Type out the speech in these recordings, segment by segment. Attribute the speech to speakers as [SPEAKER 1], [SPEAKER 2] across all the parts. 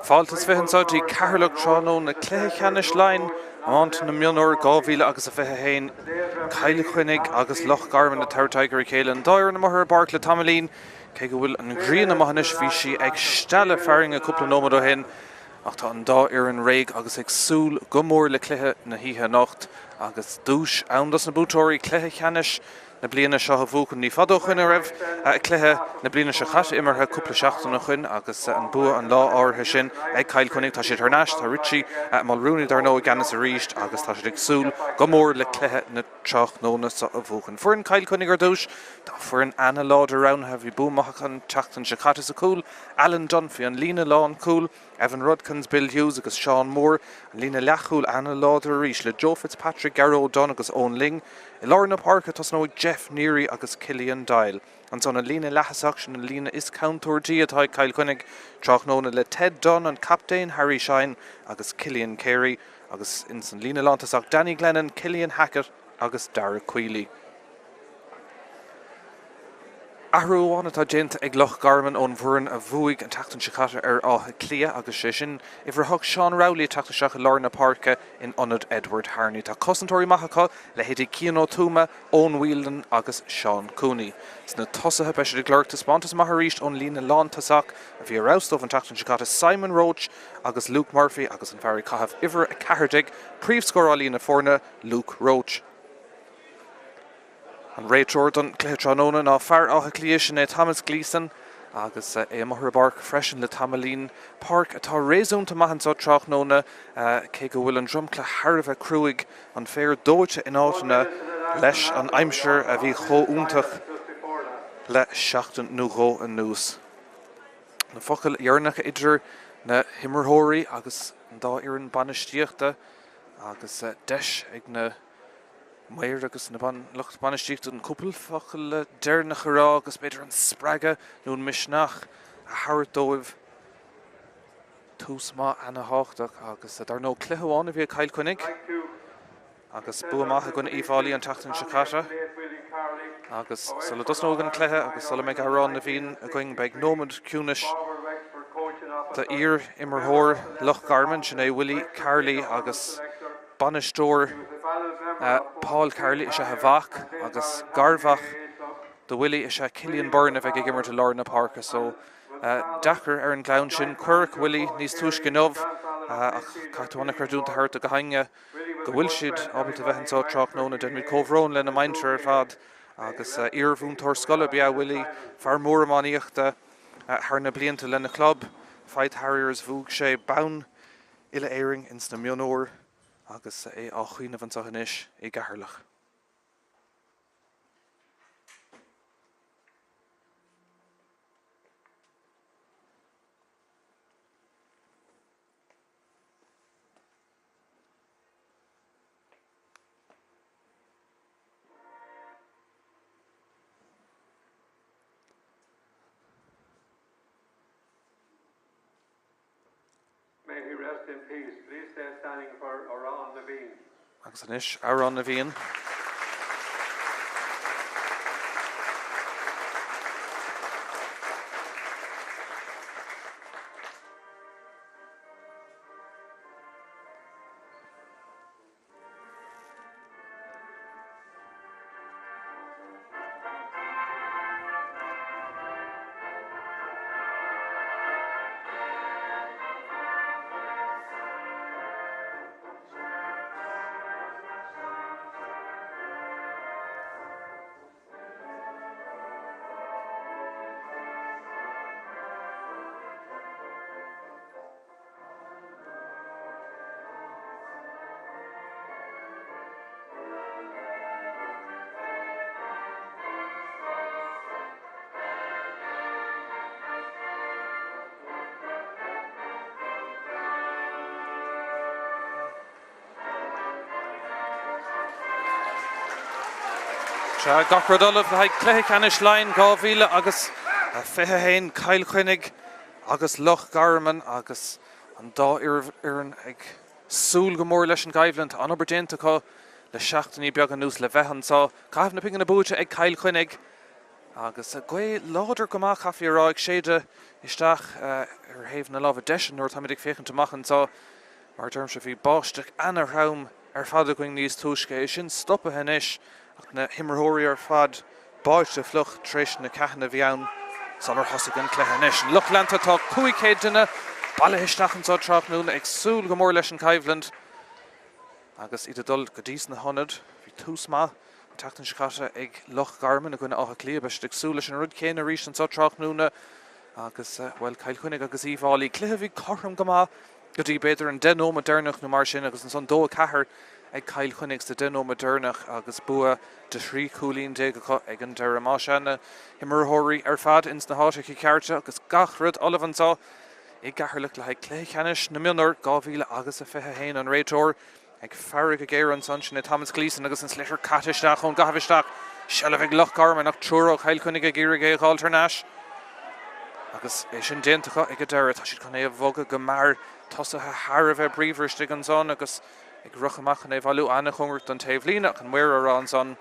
[SPEAKER 1] Fáiltas fihansáidí Ceatharlach tránó na Cluiche Ceannais Iomána Laighean na Mionúir 2021 Cill Chainnigh agus Loch Garman na Tráchtaireacht chéile dair na mothair Páirc le Tamilín cé go bhfuil an ghrian amachais bhí si ag stelle fearing a cúpla nómad ó hin ach tá an dá ar an réig agus ag súil go mór le cluiche na híthe nacht agus dúis andas na bútóirí Cluiche Ceannais na bliana seo bhúchan ní fadó chuin a raibh cluiche na bliana se chat imarthe cúpla seachtainna chuin agus an bua an lá áirithe sin ag Cill Chainnigh tá siad thnáis tá rití malrúnaí dar nó ganas a ríist agus tá siad ag súil go mór le cluiche na tráchtnóna sa a bhúchan. Fuair an Cill Chainnigh ar dúis tá fuair an ana lád around bhí buamach an teachtain se chatas a cúil Alan Dunphy an lína lán cúil Evan Rudkins, Bill Hughes agus Sean Moore an lína leachúil ana lád a ríist le Joe Fitzpatrick, Garrow Dunn agus Owen Ling I Lorna Páirc tas nó Jeff Neary agus Cillian Dial. An son an lína lechasach sin an lína is countourdí atá Cill Chainnigh tráchtnóna le Ted Dunn an captain Harry Shine agus Cillian Carey agus in san lína lántasach Danny Glennon, Cillian Hackett agus Dara Queely. Ahrú bhána tá déanta ag Loch Garman ón bhuain a bhuaigh an teachtain se chaite ar átha clia agus sé sin I bhar thug Sean Rowley teachtaseach i Lorna Páirce in Ionad Edward Harney. Tá cosantóirí maithacha le héidir Cian Ó Tuama, Owen Whelan agus Sean Cooney. Sna tosathe be siad ag leirtas bantas maitharíist ón lína lántasach a bhí aráustómh an teachtain se chaite Simon Roach agus Luke Murphy agus an fearraí caitheamh Iver a Ceathardig, príomhscórálaí na fórna Luke Roach. An réit Jordan Cluiche tránóna ná fear átha Cluiche Ceannais Thomas Gleeson agus mothair Páirc freisin le Tamilín Páirc atá réasúnta maithansá tráchtnóna cé go bhfuil an dromcla Harbh cruaig an féir dóite in átainna leis an aimseir a bhí chomhúntaach le 7 an nús. Na focail dhearnach idir na himmerthóirí agus an dá ar an banistíochta agus deis ag na Mair agus na lucht banistíocht an cúpal focail dearnach ará agus beidir an spreaga nó an misneach a Howard dóibh tús má ana háchtach agus dar nó cluicheháin a bhí Cill Chainnigh agus buamach a gona íomhálaí an teachtain se chaite agus sulla dus nó an cluiche agus sulla méid arán na bhíon a going beag nómad cúnais de ír imirthóir Loch Garman Sinead Willie Carley agus banistóir Paul Carley is a Craobhacha agus Garbhach de Willie is a Cillian Byrne a bheith ag immer to Lorna Páirc so dachar ar an glann sin Cuirc Willie níos túisce nómh ach cartúna cartúnta hart a go hainge go bhfuil siad ábalta bheith ansá tráchtnóna den mid comhróin lena maintear ar fad agus iarmhúntóir scola bia Willie fear mór amáíochta thar na blianta lena club Fight Harriers bhúg sé bán ile éiring ins na Mionúir agus é á chuoineh an Ceannais I Ceatharlach.
[SPEAKER 2] May he rest in peace. Please stay standing for Aran Naveen.
[SPEAKER 1] Agus anis, Aran Naveen. Gachradollah le Cluiche Ceannais Iomána 2000 agus 21 Cill Chainnigh agus Loch Garman agus an dá iarn ag súil go mór leis an gaibhlant an obair le 7 beag an nús le bheith ansá. Caithh na pingan na búte ag Cill Chainnigh agus gwe láidir gomach a firáig séide isteach héh na láh deisian nuair tá ag féchan amachchan tá mar derm se bhí báisteach anar raim fad a going níos túisce sin stoppa henis ach na himmerthirí fad báiste flucht tréis na ceanna bhíann salar hosagan cléhanis. Loch lenta tá 5 duine balle isteach an tá Tráchtaireacht ag súil go mór leis an Caibhland agus iad dul go dtís na honad bhí tús má Tachtan Shikata ag Loch Garman a gine ácha clia beis ag súla sin rud céine rís an tá Tráchtaireacht agus well Cill Chainnigh agus íhálaí cluiche bhí chorm go má go dtí beidir an den ó modernach na mar sin agus an son dó cethir ag Cill Chainnigh sa den ó modernach agus bua de thrí Chuilín dé go ag an deire má seanna himmerthirí fad ins na háite cearte agus gach rud olaf an tá ag Ceatharlach le Cluiche Ceannais na Mionúir 2021 an réiteoir ag fearrig a géir an son sin Thomas Gleeson agus an slitir catisteach chun gahabhisteach sellh ag Loch Garman ach trúr Cill Chainnigh ag iarigé alternáis agus é sin déantacha ag a deire tá siad chun é bhoga go mar tosathe Harbheith bríomhristigh an son agus ag ruchamach an é bhú anna chungart an taobh lína ach an muir ará an son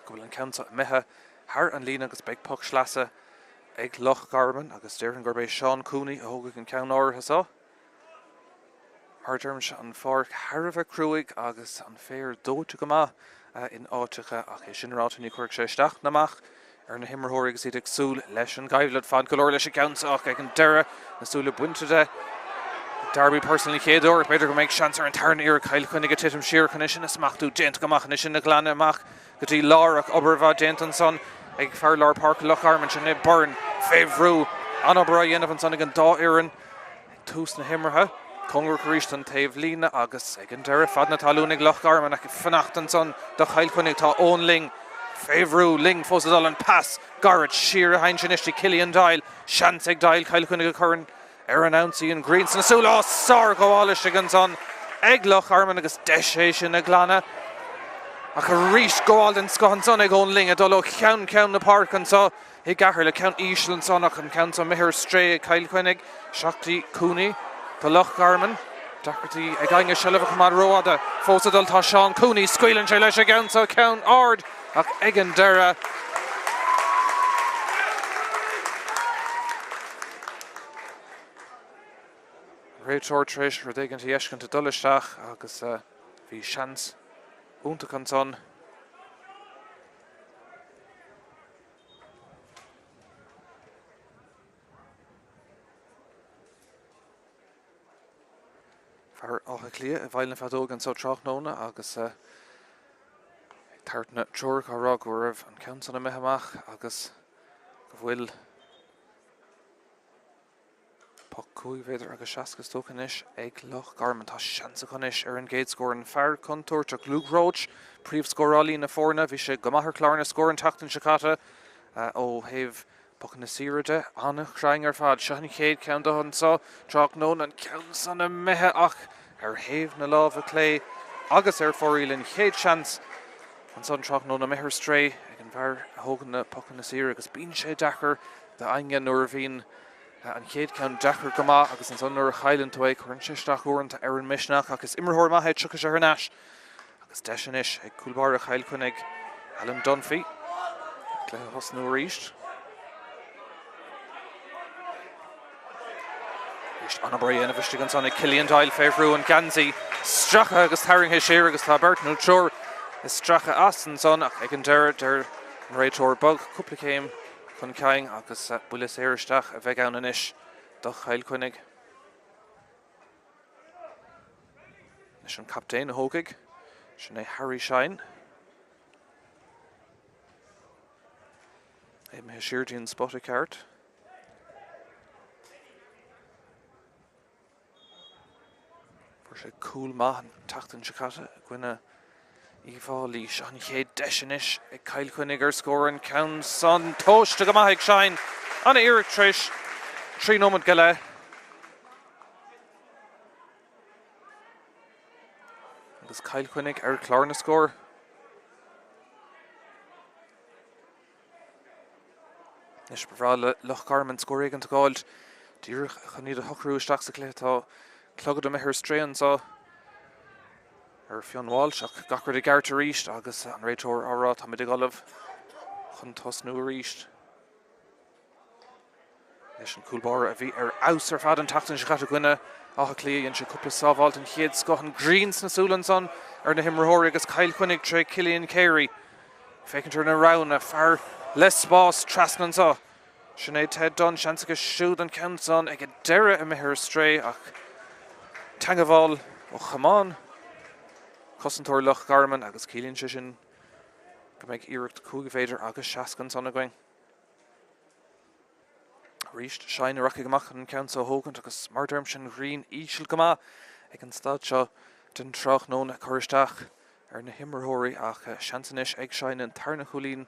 [SPEAKER 1] go bhfuil an ceanta mithe thar an lína agus beag puc slasa ag Loch Garman agus déireann gur bé Seán Cooney a thógadh an ceann áirithe Arderm se an Páirc Harbheith cruúig agus an féir dóite go má in áiticha ach é sin rátaí chuirg sé isteach namach na himmerthirí agus iad ag súil leis an Caibhland fan go leir leis ceanach ag an deire na súla buinteide Darby personally chéadúir beidir go méid seansar an tarn ar Cill Chainnigh a titim siar chuna sin smachtú déint goach na sin na glanne amach go dtí lárach obairmha déint an son ag fear lár Páirc Loch Garman sin é burn féhrú an obair dhéanamh an son ag an dá éireann tús na himmerthe Congur Caríist an taobh lína agus ag an deire fad na talúnig Loch Garman ag fannacht an son do Cill Chainnigh tá ón ling féhrú ling fósadal an pass Garrett siar a hain sin istí Cillian Dial seans ag Dial Cill Chainnigh a churann ar an ouncí an Greens na súla sár goháiste an son ag Loch Garman agus deis sin na glanne ach a rís goáil den scohan son ag ón ling a dul ceann na Páirc an so i gcathair le ceann ísle an son ach an ceann sa mithir stré Cill Chainnigh Seachtaí Cooney tá Loch Garman Dacartí ag gainge sellh go mar roada fósadal tá Seán Cooney scuilann sé leis a ceann sa ceann ard ach ag an deire réiteoir tréis ru ag an iascainnta dulisteach agus bhí seans úntaach an son fear ácha clia a bhailna fadóg an so Tráchtaireacht agus tartna trúr a rá go raibh an ceann sanna mitheach agus go bhfuil Pocúig féidir agus seacas tócanis ag Loch Garman tá seansa chunis ar an géad scór an fear contúir te glúgróid príomh scórálí na fórna bhí sé go maithir clárna scór an Tachtan Shikata ó thaobh Pocanna Éirice anna chraing ar fad 7 ceann do an so Tráchtaireacht an ceann sanna mithe ach ar thaobh na lámh a clé agus ar fórílinn chéad seans an son Tráchtaireacht na mithir stré ag an bhar a thógan na Pocanna Éirice agus bíonn sé dachar de aine nuair a bhíonn an chéad ceann dechar go maith agus an son nuair a chailann tú ag chuann sisteach uaireanta ar an misneach agus immerthóir maithe tucha sé thnáis agus deisianis ag cúlbar a Cill Chainnigh Alan Dunphy le hosnú ríist an obair ana bhiste an son ag Cillian Dial féhrú an Ganzi stracha agus thairngthe séir agus tá bert nó treoir is stracha as an son ach ag an deire an réiteoir bog cúpla céim chun ceing agus bulas éiristeach a bheith ann inis do Cill Chainnigh. Is an captéin a thógaigh sin é Harry Shine. É me siirtíonn spot a ceart. Fuair sé cool maith an Tachtan Shikata gine íhálaí seán chéad deisianis ag Cill Chainnigh ar scór an ceann son tóiste go maith ag Shine anna iarracht tríis 3 nómad go le. Agus Cill Chainnigh ar clár na scór. Is bhrá le Loch Garman scór ag an tágáil dír chuníad a thochrú isteach sa clé tá clogad a mithir stréan so ar Fionn Walsh ach gachar i gceart a ríist agus an réiteoir árá tá mid ag olamh chun tosnú a ríist. Leis an cúlbára a bhí aus fad an tachtain se chatte gwine a Cluiche se cúpla sábháilt an chéad scoth Greens na súlan son ar na himreóirí agus Cill Chainnigh tre Cillian Carey. Fécintar na rán a fear les spás trasnan sa. Sinead Ted Dunn seansa go siúd an ceann son ag a deire a mithir stré ach Tangaváil ó Chamán. Cosantóir Loch Garman agus Cillian sin go méid iirecht cúga féidir agus seacan son a going. Ríist Shine Rocky gamach an ceann sa hógant agus mar derm sin Green ísil goma ag an stad seo den Tráchtaireacht choristeach ar na himreóirí ach seansanis ag Shine an tarna Chuilín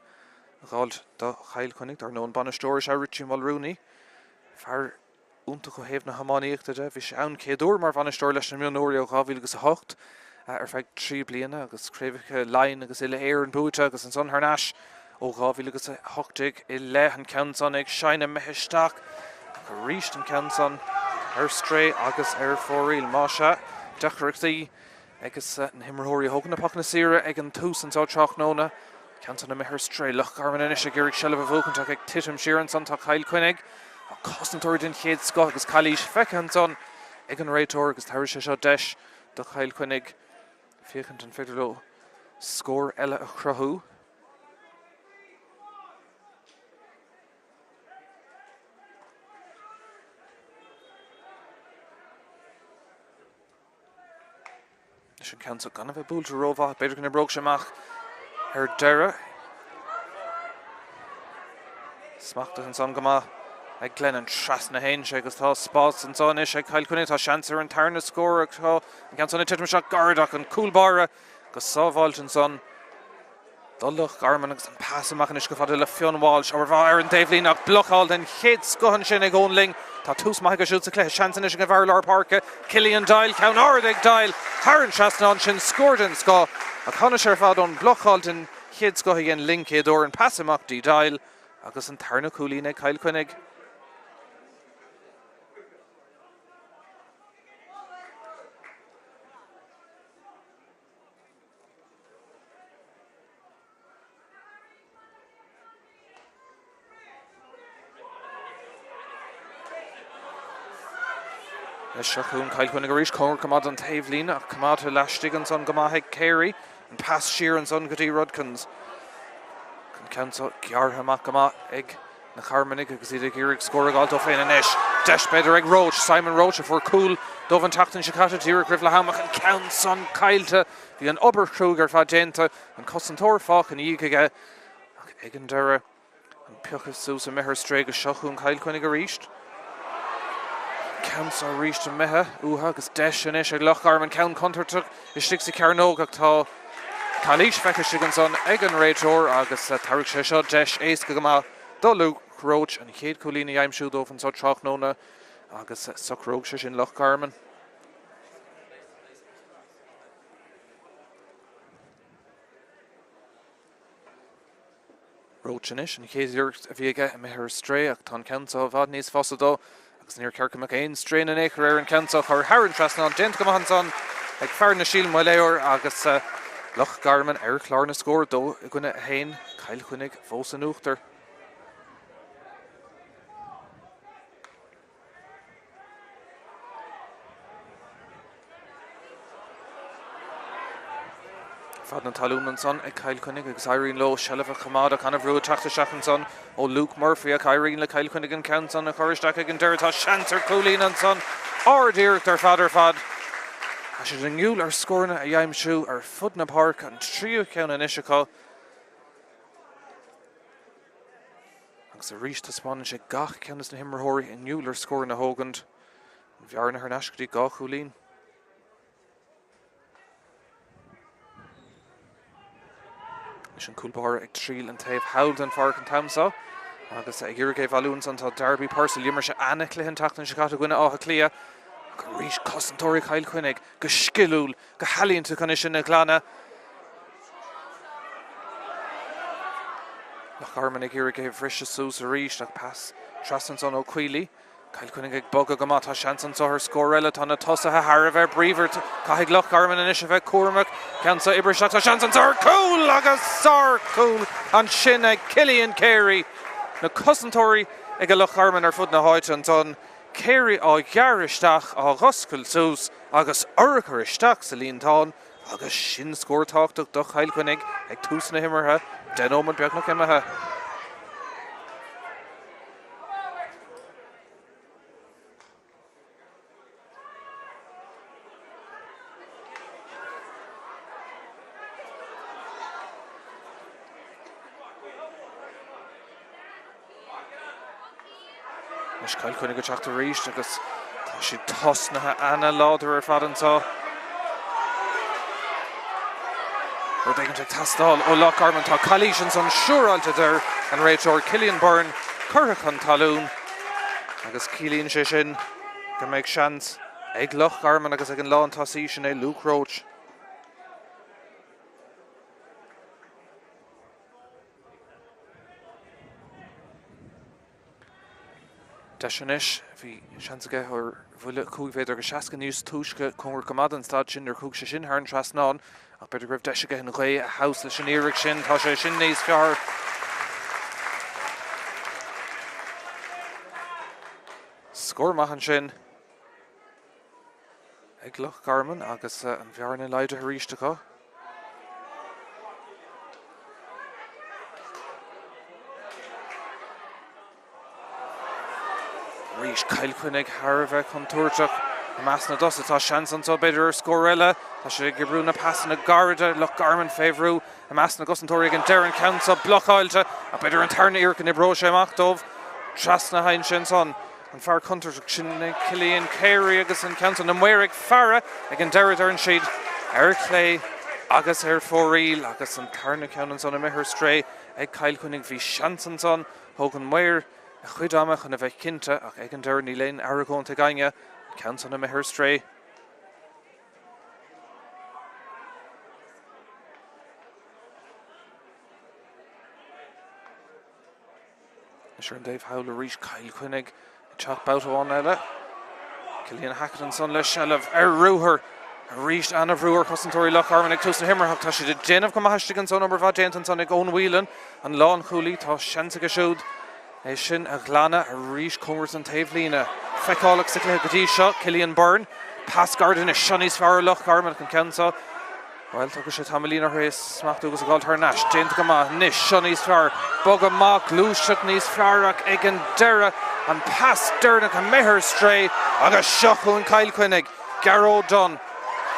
[SPEAKER 1] gáil do Cill Chainnigh ar nó an banistóir se Richie Mulrooney. Fear únta go héamh na hamáíochta de bhí sé ann céadúr mar banistóir leis na Mionúir ó 2008 ar feadh 3 bliana agus Craobhacha Laighean agus ile éir an búite agus an son Harnáis ó 2008 i le an ceann son ag Shine meisteach go ríist an ceann son ar stré agus ar fóriil má se deachreachtaí agus na himreóirí hógan na Pocanna Éirice ag an tús an Tráchtaireacht ceann son na mithir stré Loch Garman inis a ggéirigh sellh bhógantach ag titim siaran son tá Cill Chainnigh a cosantóir den chéad scoth agus Cluiche feiceann son ag an réitóir agus tair sé seo deis do Cill Chainnigh féchant an féidir le scór eile a chruthú. Sin ceann so gan a bheith búilte rómhaith beidir gona bróg semach ar deire. Smachta an son goma ag Glenn an tras na hain sé agus tá spás an son is ag Cill Chainnigh tá seansar an tarna scór ag tá an ceann son i titim seach gardach an cúlbára go sábháilt an son dá Loch Garman agus an pásamach an is go fada le fionháil se bhá ar an Davelín ach blocháil den chéad scohan sin ag ónling tá tús maith go siúd sa cléis seansan is go bhar Páirc Cillian Dial ceann áard ag Dial thar an trasna sin scóir den scá ach chuna sé fad ón blocháil den chéad scoth igen ling céadúr an pásamach dí Dial agus an tarna Chuilín ag Cill Chainnigh. Is seachún Cill Chainnigh a ríis cóir cumad an Taobhlín ach cumad leistigh an son gomáthaigh Carey an pass siar an son gotí Rudkins. Can ceann so geartha amach gomá ag na Charmanig agus iad ag iarigh scór ag alto féin inis. Deis beidir ag Roach, Simon Roach a fuair cool dómh an tachtain se caite tíreach ribh le hamach an ceann son caiilte bhí an obair chrúg ar fad déanta an cosantóir fách an íig aige ag an deire an peochas sús a mithir stré go seachún Cill Chainnigh a ríist. Ceann so ríist an mithe uha agus deis inis ag Loch Garman ceann contartach is stig sa cearnóg ach tá Cluiche feiceiste an son ag an réitóir agus tarigh sé seo deis éasca go má dó Luke Roach an chéad Chuilín a aimimsú dómh an so Tráchtaireacht agus socróg sé sin Loch Garman. Roach inis an chéad iarcht a bhí aige a mithir stré ach tá ceann so bhfad níos fosa dó agus níor cearcamach aon strain an éair ar an ceann so chur thar an trasna an déanta go maith an son ag fear na síl mai léir agus Loch Garman ar chlár na scór dó i gcuine hain Cill Chainnigh fós an uachtar. Fad na talún an son ag Cill Chainnigh agus Irene Lowe sellh a chamad a canna bhrú Tráchtaireacht an son ó Luke Murphy ag Irene le Cill Chainnigh an ceann son a choristeach ag an deir tá seansar Chuilín an son áirdíireacht ar fad. A sé an gúil ar scórna a dhéimsú ar fud na Páirc an tríú ceann in isiá agus a ríist taspáin sé gach ceannas na himreóirí in gúil ar scór na hógant an bhear na Harnáis gotí gá Chuilín. Is an cúlbáir ag tríl an taobh hail den Páirc an tamsa agus ag iarigh bhálún san tá Derby Parcel limar se anna cluiche tachtain se cata gine átha clia go ríis cosantóirí Cill Chainnigh go sciúil go halíonnta chun sin na glána. Loch Garman ag iarigh bhrisise sús a ríist ach pass trasan son ó Chuilín. Cill Chainnigh ag bogad go mátá seansan so thar scór eile tá na tosathe thar a bheith bríomhar caithfidh Loch Garman inis a bheith cuairmach ceann sa ibre seach tá seansan sár cool agus sár cool an sin Cillian Carey na Cossentóirí ag Loch Garman ar fud na háite an son Carey á ghearisteach á Ghoscail Sús agus orchar isteach sa líontán agus sin scóirtáchtach do Cill Chainnigh ag tús na himmartha den ómad beag na cimethe. Is Cill Chainnigh go Tráchtaireacht agus tá si tosnathe anna láidir ar fad ansá. We're beginning to test all. Loch Garman tá Cluiche an son siúrálta der an réiteoir Cillian Byrne currach an talún agus Ciallaíonn sé sin go méid seans ag Loch Garman agus ag an lán tasí sin é Luke Roach. Deisianis bhí seansaige ar bhuiile cúig féidir go seaca níos túisce chungur cumad an stad sin ar cúg sé sin thar an trasnán ach beidir raibh deisiige an ghae a haus leis an éiric sin tá sé sin níos fearr. Scór sin ag Loch Garman agus an bhearn in leide thríisteach. Rís Cill Chainnigh Harbheith chun túirteach meas na dosa tá seans antá beidir scór eile tá sé gur brú na pasan na garda Loch Garman féhrú a meas na Cossentóirí an deir an countsa blochailte a beidir an tarna iarcan i bro sé amach dómh tras na hain sin son an fear contarteach sin Cillian Carey agus an countsa na muirigh fearra ag an deir ar an siad ar clé agus ar fóríl agus an tarna count son a mithir stré ag Cill Chainnigh bhí seans an son thug an muir a chuid amach an a bheith cinnte ach ag an deir ní léon aragón te gaine count on a mithir stré. Sure Dave Howler reached Cill Chainnigh chat bout on eile. Cillian Hackett an son leis shelf ruúthair reached Anna Ruúr Cossentóirí Loch Garman ag tús na himmarthacht tá si de déanamh go maithiste an son obair bhá déant an son ag ón Whelan an lán Chuilín tá seansa go siúd é sin a glanna a reached congras an taobhlína feicálaach sa clé go dtí seo Cillian Byrne pass garden is Ceannais fearr Loch Garman an cansa. Well, tugus sé tamlína rééis smachtú agus a gáil tar neis déanta go maith níos Ceannais fearr bog amach Cluiche Ceannais fearrach ag an deire an pass deirnach a mithir stré agus seochú an Cill Chainnigh Garó Dunn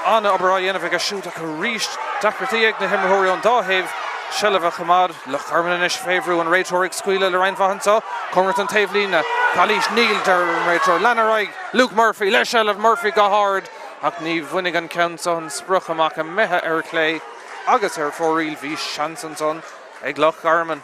[SPEAKER 1] anna obair dhéanamh ag a siút ach a ríist dacrtaí ag na himreóirí an dáhéamh Shelva chamad Loch Garman is féhrú an réiteoir scuile le rein fahansa chumrat an taobhlína Cluiche Neil der an réiteoir Lanaraig Luke Murphy le Shelv Murphy go hard ach ní bhuinig an countsa an spruch amach a methe ar clé agus ar fóríl bhí seans an son ag Loch Garman.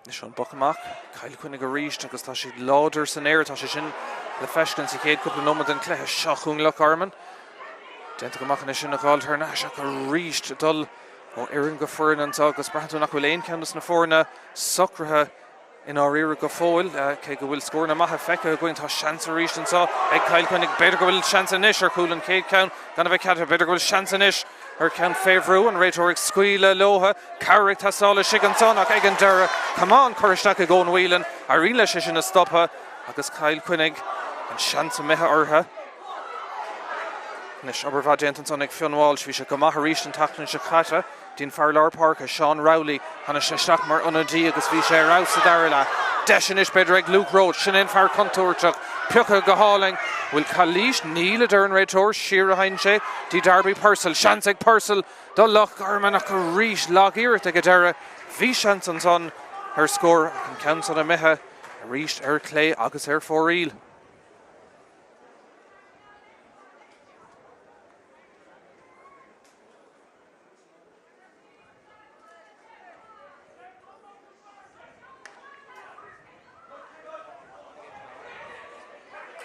[SPEAKER 1] Is an bochamach Cill Chainnigh go ríist agus tá siad láidir san air tá sé sin le feiscin sa chéad cúpla nómad an cléthe seachún Loch Garman. Déanta go machchan sin a gáil tar neis ach go ríist dul ó iarinn go fuirnanta agus brathú nach bhfuil éon ceannas na fórna socrathe in áíire go fóil cé go bhfuil scór na maithe feice going tá seans a ríist ansá ag Cill Chainnigh beidir go bhfuil seans inis ar cúil an céad count gan bheith ceatha beidir go bhfuil seans inis ar count féhrú an réiteoir scuile lótha Carrick tásála sigan son ach ag an deire Cumán chuiristeach ag ón Whelan a riile sé sin na stoppa agus Cill Chainnigh an seans a mithe ortha. Nis obair bhá déantan son ag fionháil bhí sé go maith a ríist an tachtain se chaite dín fearr lár Páirc a Sean Rowley hanna sé isteach mar Ionad agus bhí sé rás a dairla deis is beidir ag Luke Roach sin in fearr contúirteach peocha go háling bhfuil Cluiche Neil ar an réiteoir siar a hain sé dí Darby Purcell seans ag Purcell do Loch Garman ach go ríist lágíireacht ag a deire bhí seans an son ar scór an count a mithe a ríist ar clé agus ar fóríl.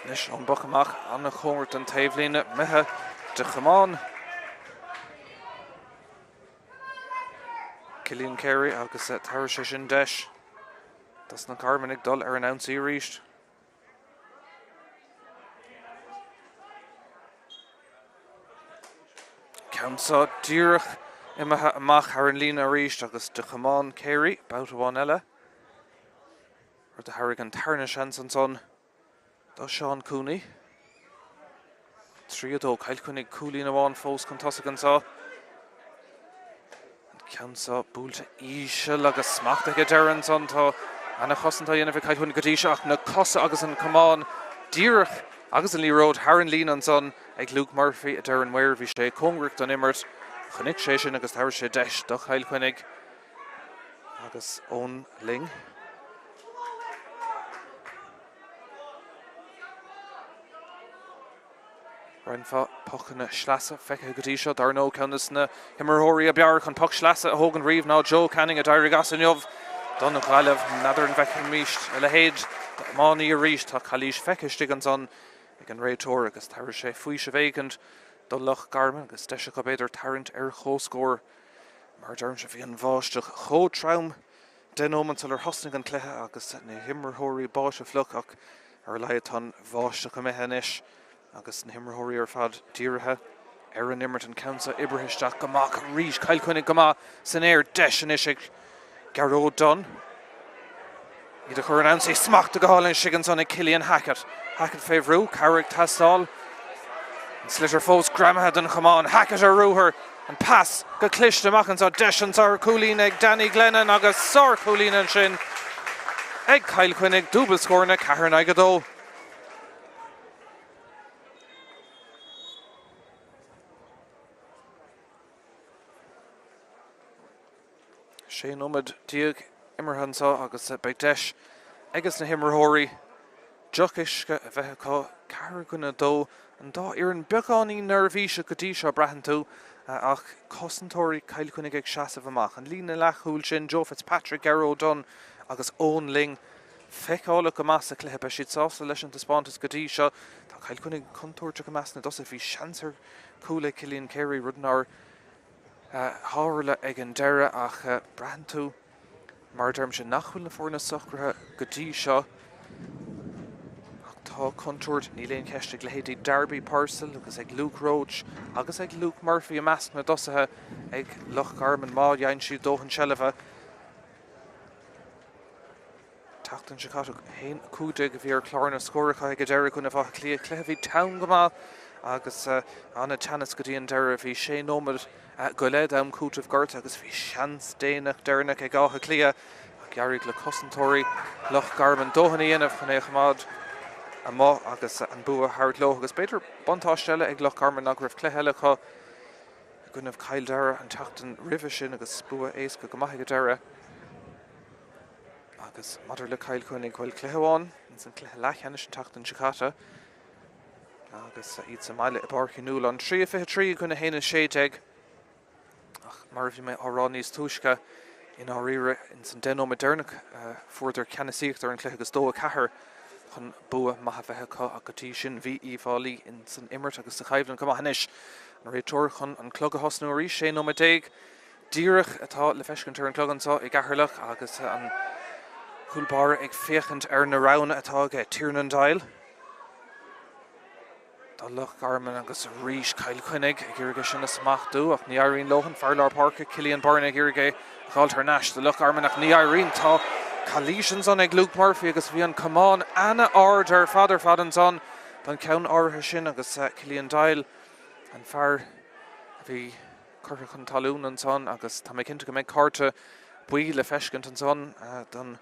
[SPEAKER 1] Nis an bochamach anna chomhairt an taobhlína mithe de Cumán. Cill Carey agus tar sé sin deis. Das na Garman ag dul ar an ounce í ríist. Ceansa díreach imethe amach ar an lína ríist agus de Chamáin Carey bout amháin eile. Ar de Harrigan tarna seans an son dá Seán Cooney. Tríadó cail chuinnig Chuilín amháin fós chun tosa gan sá. Ceansa búilte íseal agus smachta go dearan son tá anna chosanta dhéanamh cail chuinnig go díise ach na cosa agus an Chamáin díreach agus an líród Har an lín an son ag Luke Murphy a dearan muir bhí sé cóngracht an immert chunig sé sin agus tar sé deis do chail chuinnig agus ón ling. Reinfa Pocanna Slasa feice go dtí seo dar nó ceannas na himmarthirí a bear chun Poc Slasa a thógan riomh ná Joe Canning a dair gas an jobh don ghaileh nadar an bheice míist a le héad mánaí a ríist tá Cluiche feiceiste an son ag an réitóir agus tar sé faoi se bhéigant do Loch Garman agus deise go beidir tarrant ar chóscóir mar dearn se bhí an bháisteach chó traum den ómantal ar hosnig an cléthe agus na himmarthirí báise fluch ach ar leiad bháisteach a methenis agus na himmarthirí ar fad díirithe ar an immert an Ceansa ibritheisteach gomach ríis cail chuinnig gomá san air deis an isig Garród don. Iad a chur an ansaí smachta go hálainn sigan son ag Cillian Hackett. Hackett féhrú, Carrick tastáil. An slitter fós gramathe don Chamáin. Hackett ar rúthair an pass go cliste machans á deis an sár Chuilín ag Danny Glennon agus sár Chuilín an sin. Ag cail chuinnig dúbal scórna Ceatharlach go dó. Sé nómad díag immerhansá agus beag deis agus na himmarthirí Jocisce a bheithe cá cara gona dó an dá ar an beánaí nervhíse go dtí seo breathan tú ach cosantóirí cail chuinnig ag seasamh amach an lína lethúil sin Joe Fitzpatrick Garród don agus ón ling feicála go measa cluiche be siad sásta leis an taspántas go dtí seo tá cail chuinnig contúirte go measna dosa bhí seansar coolla Cill Carey rudanar háirla ag an deire ach breathan tú mar derm sin nachhfuil na fórna socrtha go dtí seo ach tá contúirt ní léon ceiste le héadí Derby Parcel agus ag Luke Roach agus ag Luke Murphy a measc na dosathe ag Loch Garman má dhéann siad dóchan sellafah Tachtan Chicago hain cúdig a bhí ar chláirna scóracha ag a deire chun a bhacha cléthe bhí town go má agus anna teannas go dtí an deire bhí sé nómad go leid am cútamh gort agus bhí seans déanaach deirnach ag gácha clia a gearraigh le cosantóirí Loch Garman dóthaí inmh chun é chamád a má agus an bua thart lo agus beidir bontáisteile ag Loch Garman nach raibh cléthe chu gunmh cail deire an teachtain ribhe sin agus bua éasca go maithe go deire agus madidir le cail chuinnig bhfuil clétháin san cléthe leithcheanna sin teachtain sicáta agus iad sa maile i Páirc Ionúil an 3-3 gona héanaan séideag ach mar bhí mé árá níos túisce in áíre in san denó modernach fuaidir ceannaíochttar an cléthe agus dó a cethir chun bua maithe bheithe cá a gotí sin bhí íomhálaí in san immert agus sa chaimhlann go maithnis an réitóir chun an clog a hosnúirí sé nó déag díreach atá le feiscintar an clogansá i Ceatharlach agus an chuilbáir ag féchant ar na rana atá ag tíreann dail Tá Loch Garman agus ríis cail chuinnig ag ggéirige sin na smachú ach ní airíonn lohan fearlar Páirc Cillian Barna ag ggéirige gáiltar neis de Loch Garman ach ní airíonn tá Chalísin son ag Luke Murphy agus bhí an Chamáin anna ard ar fadar fadan son don ceann áirithe sin agus Cillian Dail an fear bhí chuircha chun talún an son agus tá mé cinnte go méid carta buí le feiscint an son don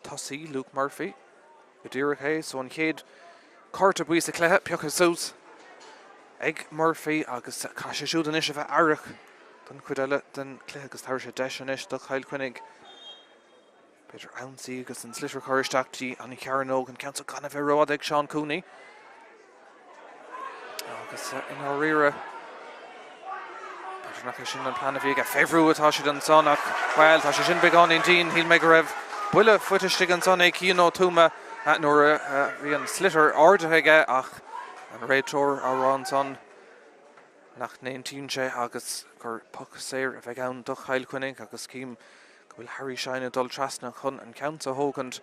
[SPEAKER 1] tosaí Luke Murphy go dtíorcha so an chéad carta buí sa cléthe peocha sús ag Murphy agus caiise siúd an is a bheith airich don chuideile den cléthe agus tar sé deis an is do chail chuinnig Beidir ansaí agus an slitir choiristeachtaí an i cearnóg an ceansa ganna bheith rád ag Seán Cooney agus in áíre Beidir nach sin an plan a bhí a féhrú atá siad an son ach bhil tá sé sin beáin dín híl me go raibh buile fuiteiste an son ag cíanó túma nuair bhí an slitir áirithe ach an réitóir árán son nach 19 sé agus gur Pocanna Éirice a bheith ann do Cill Chainnigh agus cím go bhfuil Harry Shine dul trasna chun an count a hógant.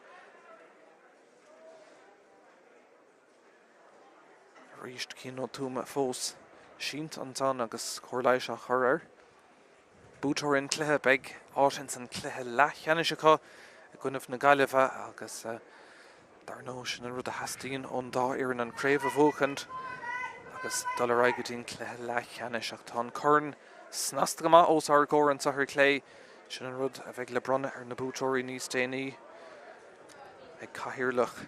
[SPEAKER 1] Ríist cín ó túma fós sínt an tan agus chorlaise a chorir. Búteoirín cluiche beag áitin san cluiche Laighean is acu a gcuinmh na Gaillimhe agus dar nó sin an rud a hastíon ón dá iarn an Craobhacha agus dul a raigetín cluiche Laighean is ach tá chun snasta go maith os ar góran sa chuir clé sin an rud a bheith le bronna ar na búteoirí níos déanaí ag Ceatharlach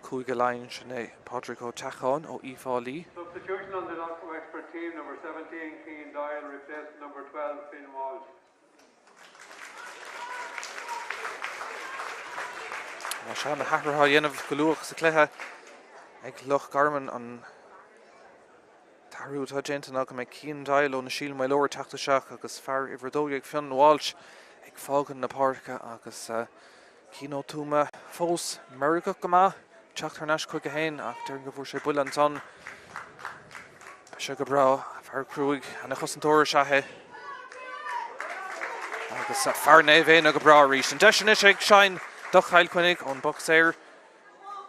[SPEAKER 1] Cúige Láin sin é Páirc ó Teachán ó Ífáilí.
[SPEAKER 2] Substitution on the Loch expert team, number 17, Cian Doyle, replaced number 12, Finn Walsh.
[SPEAKER 1] Se na hathratha dhéanamh go luach sa cluiche ag Loch Garman an tarú tá dénta go méid Cian Doyle ó na síl mai leir Tráchtaireacht agus fear i bhredóigh Finn Walsh ag fágan na Páirc agus Cian ó túma fós America go maith Ceatharlach chuig a hain ach deir go bhfuair sé buil an tan se go bra fear cruúig ana chosantóir sethe agus fear nébhéin a go bra rís an deis is ag Shine do Cill Chainnigh ón Pocanna Éirice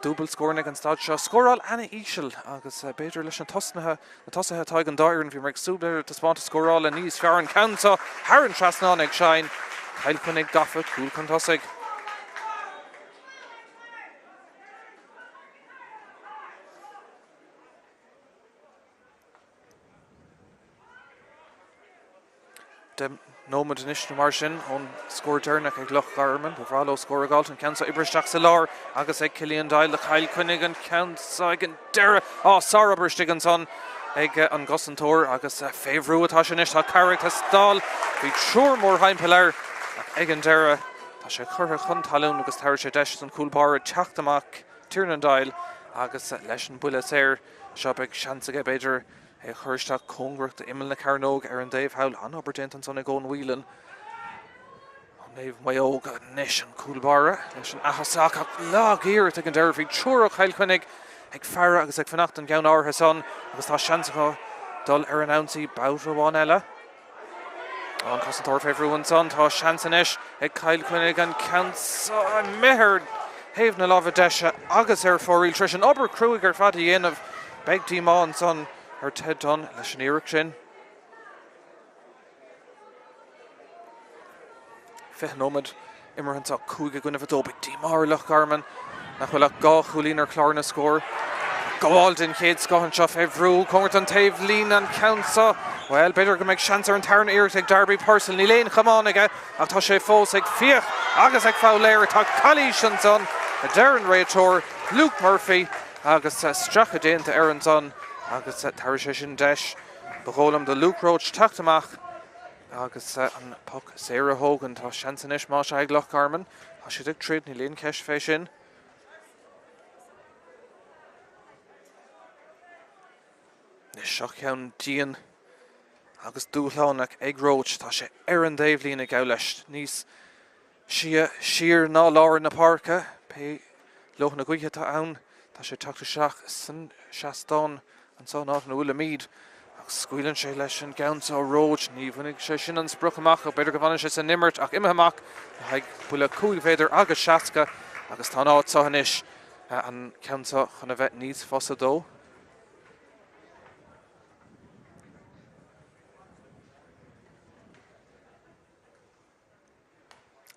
[SPEAKER 1] dúbal scórnig an stad seo scóráil ana íseal agus beidir leis an tosathe taig an dáireann bhí mar súblir taspáinte scóráil a níos fear an countsa thar an trasnán ag Shine Cill Chainnigh gafa cúil chun tosaigh. De nómad in isna mar sin ón scóir dearnach ag Loch Garman bhráló scóir gáilt an ceansa ibristeach sa lár agus ag Cilín Doyle le Cill Chainnigh an ceansa ag an deire Sara bristeach an son ag an gosantóir agus féhrú atá sin is tá Páirc a stáil bhí trúr mór haimpeir ag an deire tá sé churtha chun talún agus tair sé deis an cúlbáir teacht amach Cian Doyle agus leis an buile séir seo ag seansa beidir ag chuirteach cóngracht imil na Carnóg ar an Dave Howell an Aberdeen an son ag ón Whelan an Dave Mayoga níos an cúlbáire leis an achasach ach lágéirt ag an deir bhí trúr Cill Chainnigh ag fearra agus ag fannacht an gceann áirithe son agus tá seansa dul ar an ansaí báute bháin eile an cosantóir féhrú an son tá seansa inis ag Cill Chainnigh an ceansa mithir thaobh na lámha deise agus ar fóiríil tris an obair cruúig ar fad a dhéanamh beagtí má an son ar Ted Dunn leis an iireach sin. Fithe nómad immerhananta cúige gona bhdóbig dímar Loch Garman nach bhfuil gá Chuilín ar chlár na scór. Gáil den chéad scohann seo féhrú cóirt an taobh lín an ceansa. Well, beidir go méid seansar an tarn iireach ag Darby Purcell ní léon chamáin aige ach tá sé fós ag fíoch agus ag fáiléir tá Cluiche an son a Darren Réitóir Luke Murphy agus stracha déanta ar an son agus tair sé sin deis bhólam de Luke Roach teacht amach agus an Pocanna Éirice hógan tá seansa inis má se ag Loch Garman tá siad ag tríd ní líon ceis fé sin. Nis seo ceann díon agus dúthláánach ag Roach tá sé ar an Dave líon ag leis níos siar ná láir na Páirce pe Loch na Gaoithe tá ann tá sé Tráchtaireacht san seachtán an son áit na bhfuil míad ach scuilann sé leis an ceansa ó Roach ní bhuinig sé sin an spruch amach ach beidir go bhainne sé san nimmert ach imime amach ag bhuiile cúig féidir agus seaca agus tá áit sahanis an ceansa chuna bheith níos fosa dó.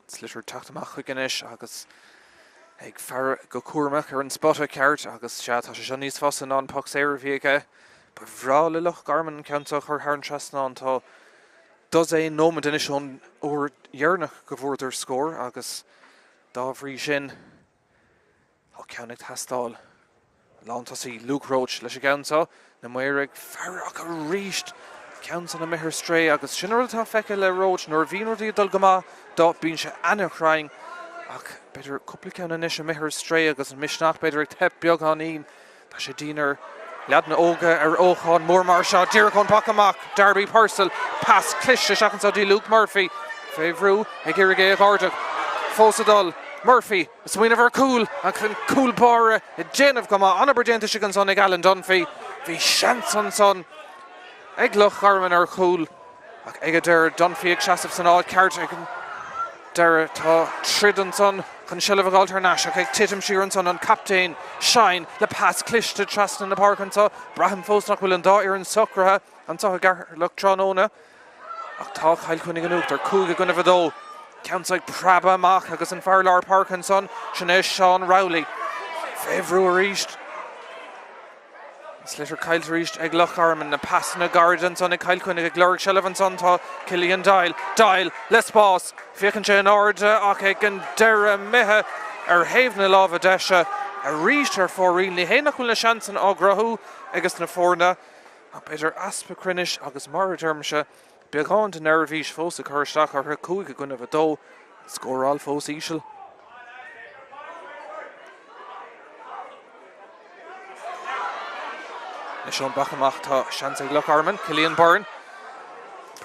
[SPEAKER 1] Slitir teacht amach chuig inis agus ag fear go cuairmach ar an spotta ceart agus se tá sé níos fosa ná an Pocanna Éirice bhíige ba bhrá le Loch Garman an ceansa chur thar an trasnán tá dos é nómad inis ón ó dhearnach go bhfuir scór agus dá bhrí sin tá ceannig tastáil lántasí Luke Roach leis a ceansa na muir ag fear ach a ríist ceansa na mithir stré agus sinnar tá feice le Roach nuair bhíonúirí dul go maith dá bíonn sé anachráin ach beidir cúpla ceanna inis a mithir stré agus an misneach beidir ag teip beag an íon tá sé dínar leadna óga ar ócháin mór mar seo díreach chun Pocanna Darby Purcell pass Cluiche seachansádí Luke Murphy féhrú ag iirigé ag ardach fósa dul Murphy is swin of her cool and can cool bar a Jane of Gama on a Bridgenta chickens on a gallon Dunphy the chance on son ag Loch Garman ar chúl ach ag deir Dunphy ag seasamh san áil ceart ag deir tá trid an son chun seileadh gáiltar náis ach ag titim siar an son an captain Shine le pass Cluiche to Tráchtaireacht na Páirc an tá braham fós nach bhfuil an dá ar an socrathe an tá Ceatharlach Trána ach tá Cill Chainnigh an úachtar cúige gona bhdó counts ag praba amach agus an fearlár Páirc an son Ceannais Sean Rowley féhrú a ríist Slitter Kyle reached ag Loch Garman na pass na Garden son ag Cill Chainnigh ag Lurg Shelevan son tá Cillian Dial les bás fiechan sé an áirde ach ag an deire mithe ar héimhna lámha deise a ríist ar fórí ní héanach bhfuil na seansan á grothú agus na fórna ach beidir aspa crinnis agus mar dermse beagán de nervhís fós a chuirteach ar cúige gona bhdó scóráil fós ísisiil. Sean Bachamach tá seans ag Loch Garman, Cillian Byrne.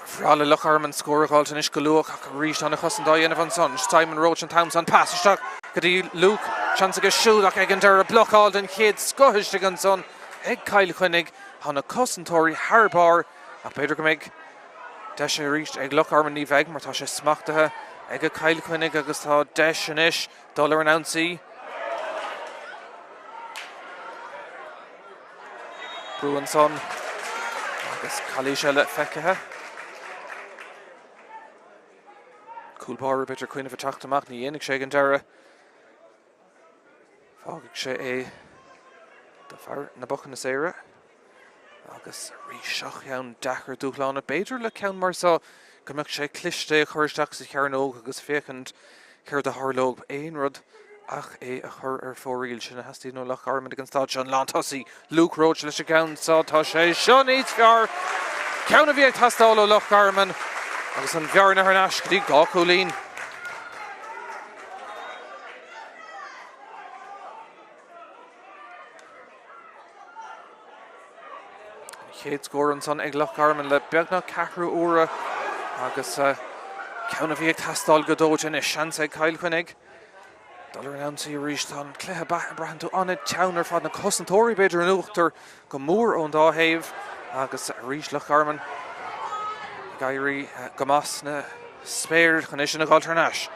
[SPEAKER 1] Frála Loch Garman scóraáilt in iscolúach ach ríist anna chosandá dhéanamh an son. Simon Roach and Townsend pass isteach go dtí Luke seans ag siúdach ag an deir a blocháil den chéad scothiste an son ag Cill Chainnigh hána cosantóirí tharbár ach beidir go mbeidh de sé ríist ag Loch Garman ní bheith mar tá sé smachtathe ag a Cill Chainnigh agus tá deis inis dul ar an ansaí. Brúan son agus Cluiche le feicethe. Cúlpáir beidir cuioine bh teachtamach ní dhéananig sé an deire. Fágadh sé é do fear na Pocanna Éirice agus rí seach ann dechar dúchláánna beidir le ceann mar sa go mbeadh sé cliste a chuirteach sa chearnóg agus féchant ceir de tharlóg éon rud ach é a chur ar fóríil sin na heastí nó Loch Garman ag an stáid John Lantosaí Luke Roach leis a ceann tá sé seo níos fear ceann a bhí ag tastáil ó Loch Garman agus an bhearna ar náis go dtí gá Chuilín. Chéad scór an son ag Loch Garman le beagna 4 uaire agus ceann a bhí ag tastáil go dóid in is seans ag Cill Chainnigh. Dul ar an ansaí ríist an cluiche brahan tú anna teann ar fad na cosantóirí beidir an uachtar go mór ón dá thaobh agus ríist Loch Garman gairí go más na spéir chun is sin na gáiltar náis.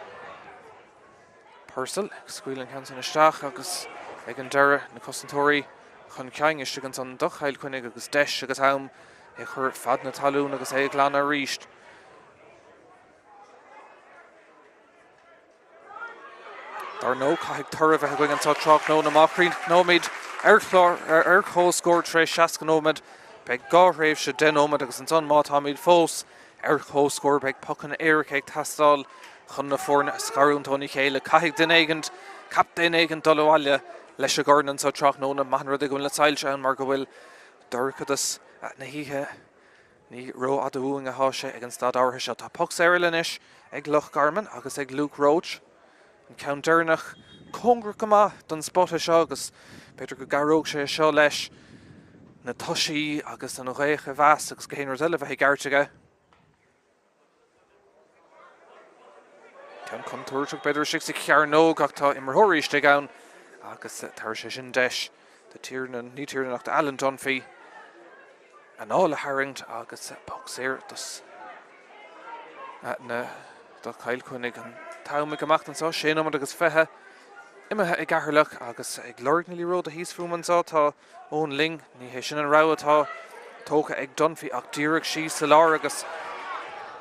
[SPEAKER 1] Purcell scuileann ceann san isteach agus ag an deire na cosantóirí chun ceang iste an son do Cill Chainnigh agus deis agus am ag chur fad na talún agus é ag lean a ríist. Dar nó caithfidh tuirimh a going an tá trach nó na máchrín nóid ar chó scóir trééis 60 nóid beag gá réimh se den nóid agus an son má táid fós ar chó scóir beag Pocanna Éirice ag tastáil chun na fórna scarún Míchéal caithfidh den éigent cap den éigent dul bhaile leis a gcónaí sa trach nó na maithn rud a gúin le sáilte an mar go bhfuil dorchadas na híthe ní ró a dúing a háise ag an stad áirithe seo tá Poc Éirice ag Loch Garman agus ag Luke Roach. An ceann deirnach congra go maith don spotta seo agus beidir go garóg sé seo leis na tosaí agus an réige bheas agus go héanaar eile bheith garteige. Ceann contúirteach beidir si sa chearnóg ach tá imreoiríiste ann agus tar sé sin deis ní tíirna nach Alan Dunphy an ála haringt agus Poc Éirice na do Cill Chainnigh an táimid amach an sá sé nóid agus fethe imethe ag Ceatharlach agus ag Lorgnilí ród a híos fuman sá tá ón ling ní hé sin an rá atá tócha ag Dunphy ach díreach sí sa lár agus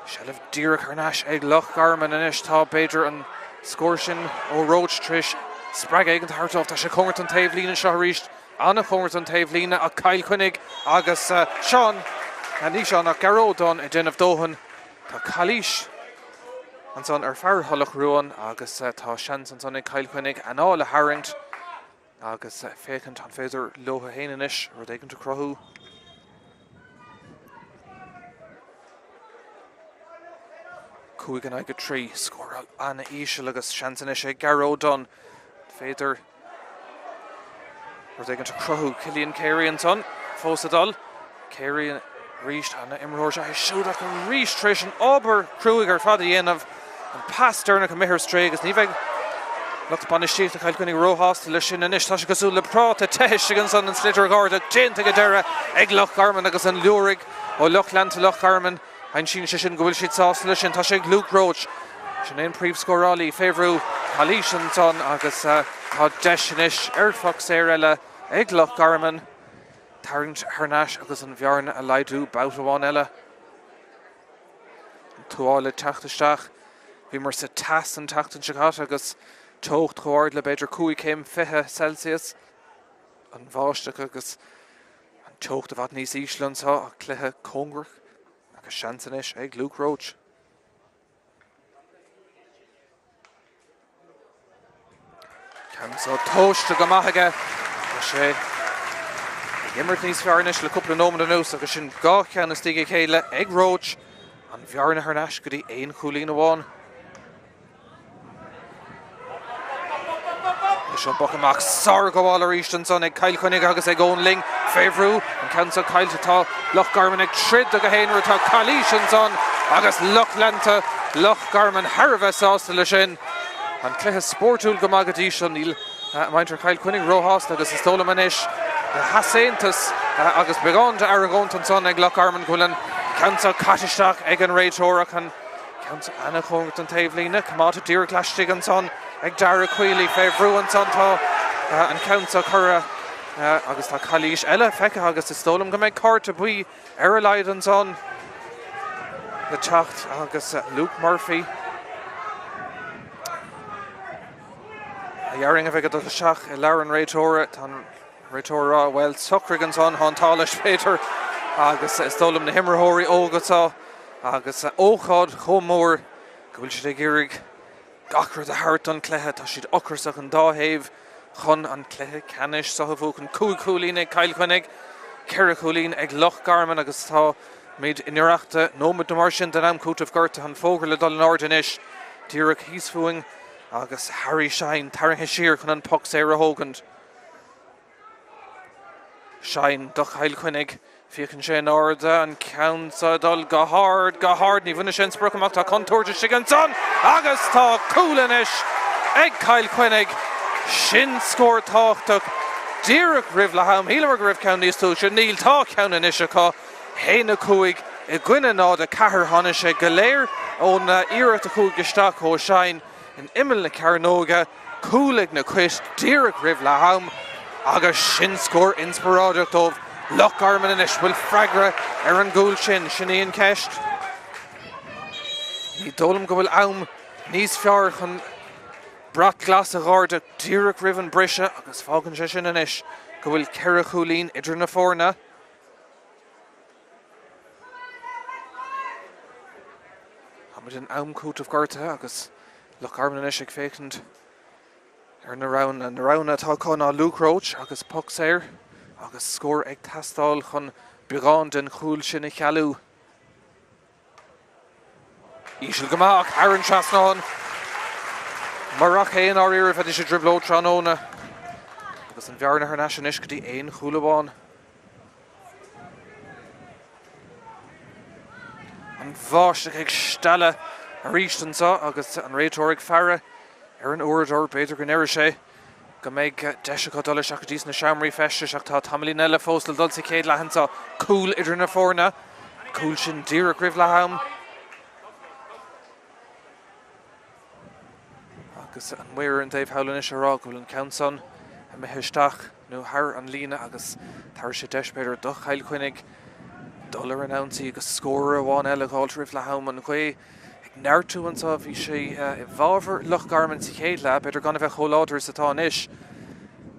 [SPEAKER 1] seileadh díreach ar náis ag Loch Garman inis tá beidir an scóir sin ó Roach tris sppraig ag an tartáh tá sé chongart an taobh lína seo ríist anna chongart an taobh lína a Cill Chainnigh agus Sean a ní seán nach garódán i déanamh dóhan tá Cluiche an son ar fear thollach ruúin agus tá seans an son ag Cill Chainnigh an ála haringt agus féchant an féidir lotha héanais rud éigeanta crothú. Cúig an aige trí scóráil anna ísisiil agus seansan is sé garódán féidir rud éigeanta crothú Cillian Carey an son fósadal Carey ríist anna imreoir se siúdach an ríist tréis an ábhar cruúig ar fad a dhéanamh an pass dearnach a mithir stré agus ní bheith Loch Banistíach a Chailcuinnig Róhástal le sin inis tá sé go súla práta teis gan san an slitir gáda déanta go deire ag Loch Garman agus an luúrig ó Lochland to Loch Garman hain sin sé sin go bhfuil siad sásta le sin tá sé Luke Roach sin éon príomhscórálaí féhrú Chuilín an son agus tá deis inis fach éir eile ag Loch Garman tarint Tharnais agus an bhearna a leidú bát amháin eile túála Tráchtaireacht bhí mar sa tas an tachtain Chicago agus tócht chóir le beidir 5 Celsius an bháisteach agus an tócht a bhat níos íslandtá a cluiche cóngrach agus seansanis ag Luke Roach. Ceann so tóiste go maithaige sé immert níos fearnis le cúpla nómada nús agus sin gá ceann is tíige chéile ag Roach an bhearna Tharnais go dtí éon Chuilín amháin. Sean Buchamach sár go bháil ar Easton son ag Cailcuinnig agus ag ón ling féhrú an cansa Cailtatá Loch Garman ag trid a go héanú tá Chuilín son agus Lochlanta Loch Garman Harbheith sásta le sin an cluiche sportúil go magadí sin níl maintar Cailcuinnig Róhástal agus is tóla manis haséntas agus begáin de Aragón an son ag Loch Garman gúlan cansa Cataisteach ag an réiteórach an cansa Anna Chongat an taobhlína cumáta dír glastig an son ag dara Chuilí féhrú an santá an cansa chura agus tá Chuilín eile feice agus is tólam go méid carta buí ar a leid an son le teacht agus Luke Murphy a dhearing a bheith go seach i lear an réiteóra tá réiteóra bhfuil sucraigh an son hátális Péter agus is tólam na himreóirí ógatá agus óchád chomór go bhfuil siad ag iarraigh gachar a thart an cluiche tá siad ocrasach an dáhéamh chun an cluiche Ceannais sa bhúch an Chuilín ag Cailcuinnig ceithre Chuilín ag Loch Garman agus tá méid iníoreachta nómad do mar sin den am cútamh gorta an fógra le dul an ard inis díreach híosfuing agus Harry Shine tartha siar chun an pox éire hógand Shine do Cailcuinnig fiochann sé an arda an cansa dul go hard ní bhuna sin spruchamach tá contúirte sigan son agus tá cúlanis ag Cailcuinnig sin scór táchtach díreach ribh le ham híle go ribh ceann níos tú sin níl tá ceann inis acu héna cuaig i gcuine nád a cethir tháinig sé go léir ón iarracht a chuaig isteach ó Shine in imil na Cearnóga cúlaigh na cuist díreach ribh le ham agus sin scór inspirádach dómh Loch Garman inis bhfuil freigra ar an gúil sin éon ceist. Ní dólam go bhfuil am níos fearr chun brat glas a gáirde díreach ribh an breise agus fágann sé sin inis go bhfuil ceithre Chuilín idir na fórna. Tá muid an am cútamh gorta agus Loch Garman inis ag fécint ar na rana tá chun Luke Roach agus pox éir agus scór ag tastáil chun beáin den chúil sin i chealú. Ísisiil goach ar an trasnáin marach éon áíir bheit is dribló tróna agus an bhearna Tharnais inis go dtí éon chúlaháin. An bháisteach ag stelle a rístansa agus an réiteóraigh fearre ar an uaireadóir beidir gonéiri sé go méid deise dul seach dtí na seamraí feiste seach tá tamlín eile fóstal dul sa céad lehananta cúil idir na fórna cúil sin díreach ribh le ham agus an muir an Dave Howlin is ará gúil an Countson a mitheisteach nó thar an lína agus tar sé deis beidir do Cailcuinnig dul ar an ansaí agus scóir amháin eile gáil ribh le ham an chué Neirtú an tá bhí sé i bhábhar Loch Garman sa chéad le beidir gan bheith choláidir sa tá inis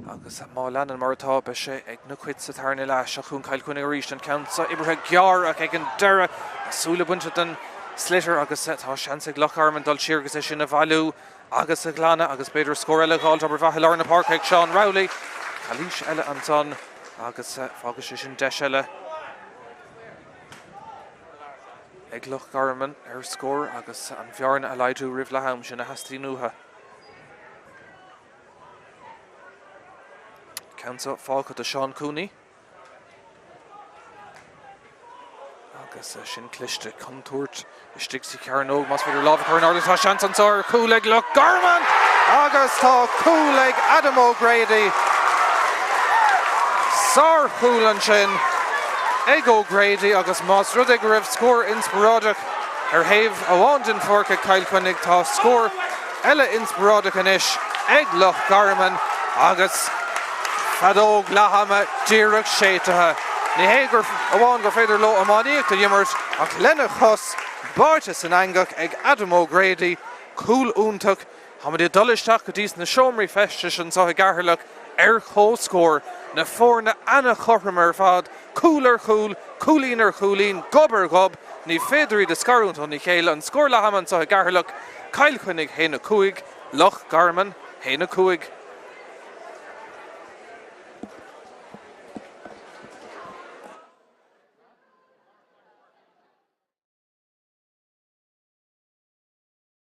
[SPEAKER 1] agus má leanan mar atá be sé ag na cuid sa tarna leis a chun Cailcuinnig Éirice an cansa ibrithe gearach ag an deire asúla buinte den slitir agus tá seansaigh Loch Garman dul siar agus é sin a bhailú agus a glána agus beidir scór eile gáil aber bheith lear na Páirc ag Seán Rowley Chuilín eile an son agus fágus sé sin deis eile ag Loch Garman ar scór agus an bhearna a leidú ribh le ham sin a heastaí nutha. Cansa fágad a Seán Cooney agus sin cliste contúirt istigh sa Cearnóg mas beidir lábhar an áda tá seans an sáir cúil ag Loch Garman agus tá cúlaigh Adam O'Grady. Sár chúlan sin ag O'Grady agus más rud ag raibh scór inspiráideach taobh amháin den forca Cill Chainnigh tá scór eile inspiráideach anois ag Loch Garman agus fadóg Lahama díreach séitethe. Ní hégur amháin gur féidir lo amáíocht a dhimmert ach lena chus báirte san angach ag Adam O'Grady cúl úntaach Hamad dullisteach go dtí na seomraí feiste sin sa Ceatharlach chó scór na fórna anna chorm ar fad cúlar chúl, cúlín ar chúlín, gob ar gob ní féidirí de scarúnt ó Míchéal an scór lehaman sa Ceatharlach Cill Chainnigh héna cúig, Loch Garman héna cúig.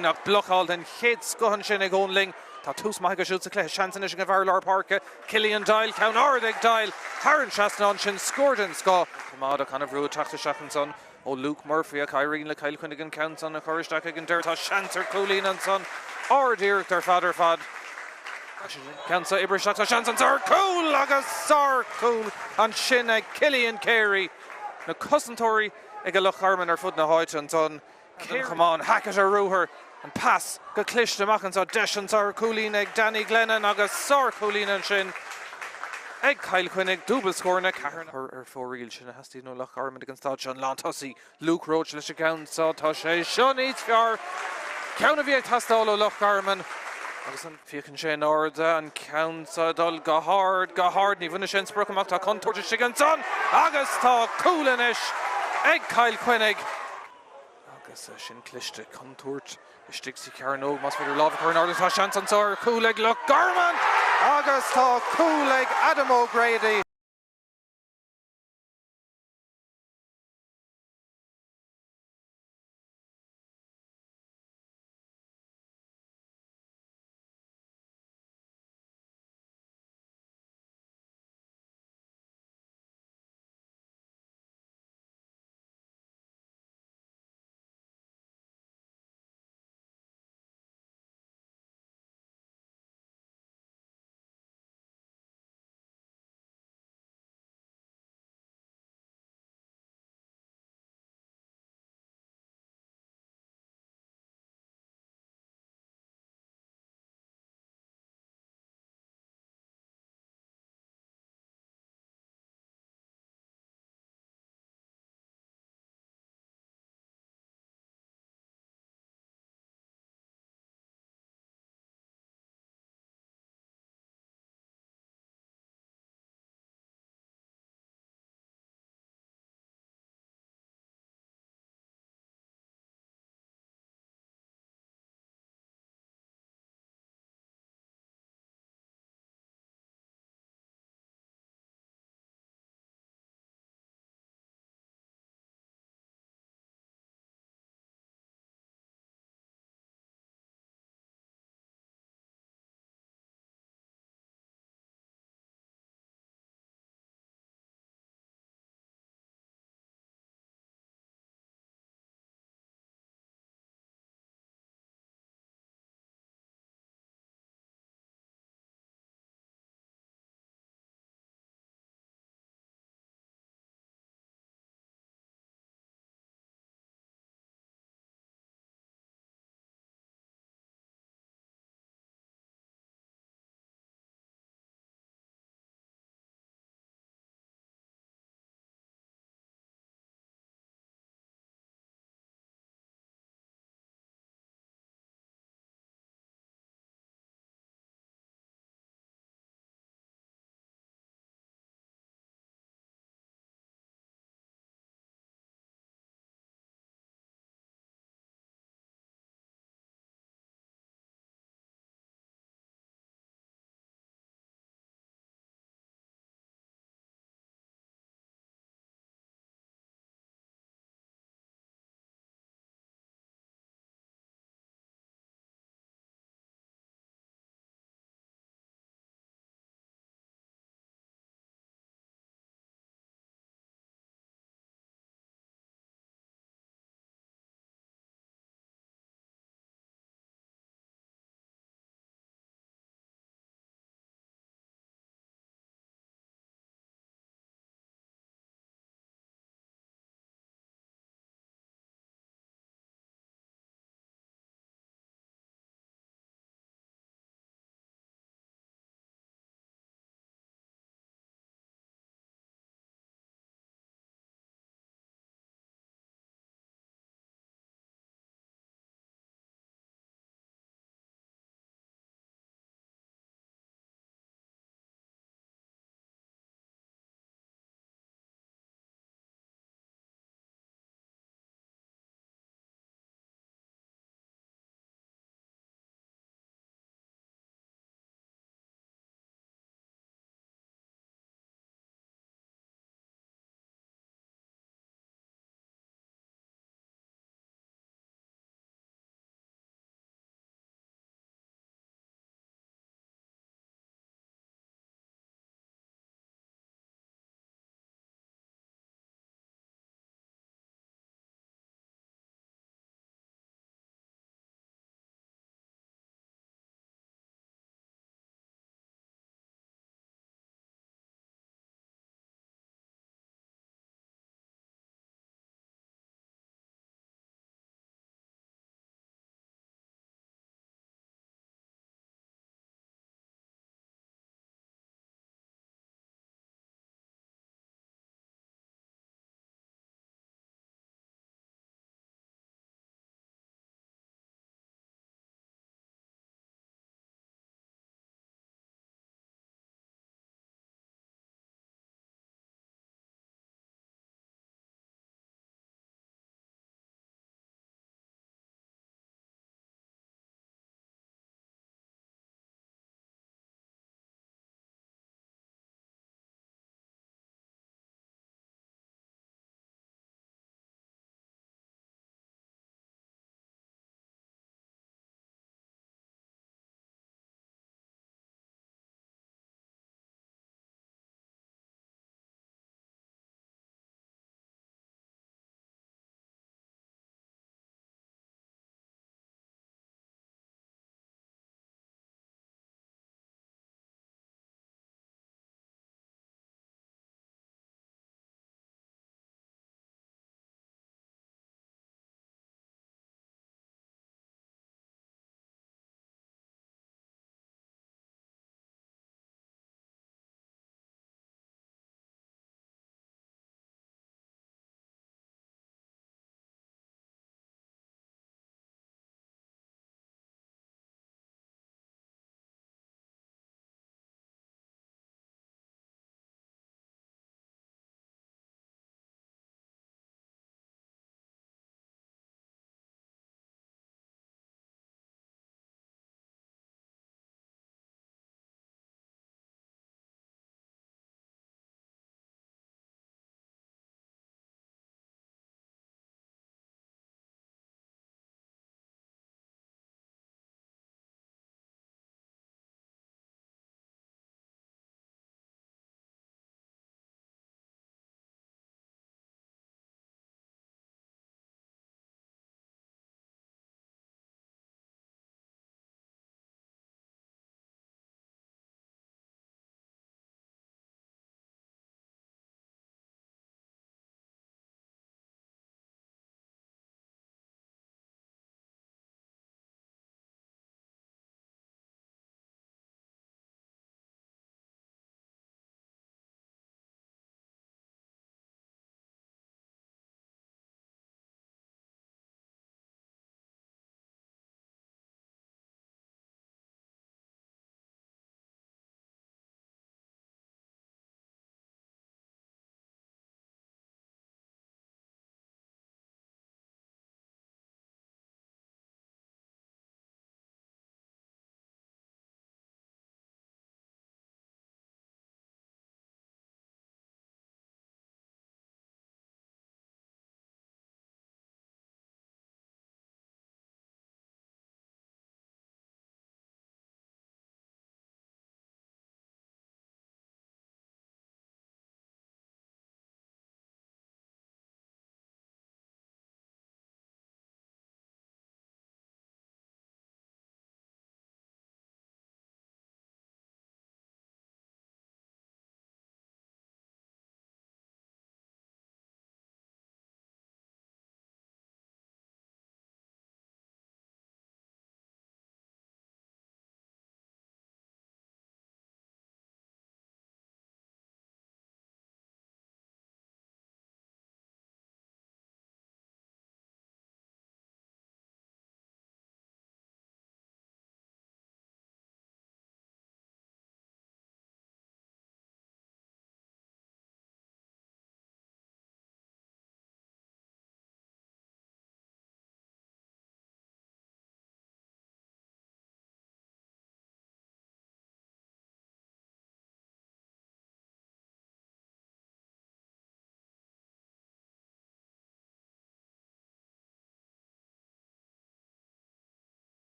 [SPEAKER 1] Nach blochál den chéad scohan sin ag ónling tá tús maithe go siúd sa Cluiche Ceannais Iomána go bharlar Páirc Cilín Dial ceann ard ag Dial Harran seasnán sin scór scá Máda chuna bhrú Tráchtaireacht an son ó Luke Murphy a Cairín le Cill Chainnigh an count son a choristeach ag an deir tá seantar Chuilín an son ardíireacht ar fad Cansa Ibriseach tá sean ar cúl agus sár cúl an sin ag Cilín Carey na cosantóirí ag a Loch Garman ar fud na háite an son Chamán hackett ar rúthair an pass go Cluiche amachchan sa deisins ar Chuilín ag Danny Glennon agus sár Chuilín an sin ag Cill Chainnigh dúbal scór na Ceatharlach ar fóríil sin a hastíí nó Loch Garman ag an stáid sin lá tosaí Luke Roach leis a count sa tá sé seo níos fear ceanna bhí ag tastáil ó Loch Garman agus an fiochann sé árda an count sa dul go hard ní bhuna sin spruch amach tá contúirte si an son agus tá cúlanis ag Cill Chainnigh agus sin cliste contúirt istigh sa cearnó más féidir lábh chuir an tá sean an sár cúlaigh Loch Garman agus tá cúlaigh Adam O'Grady.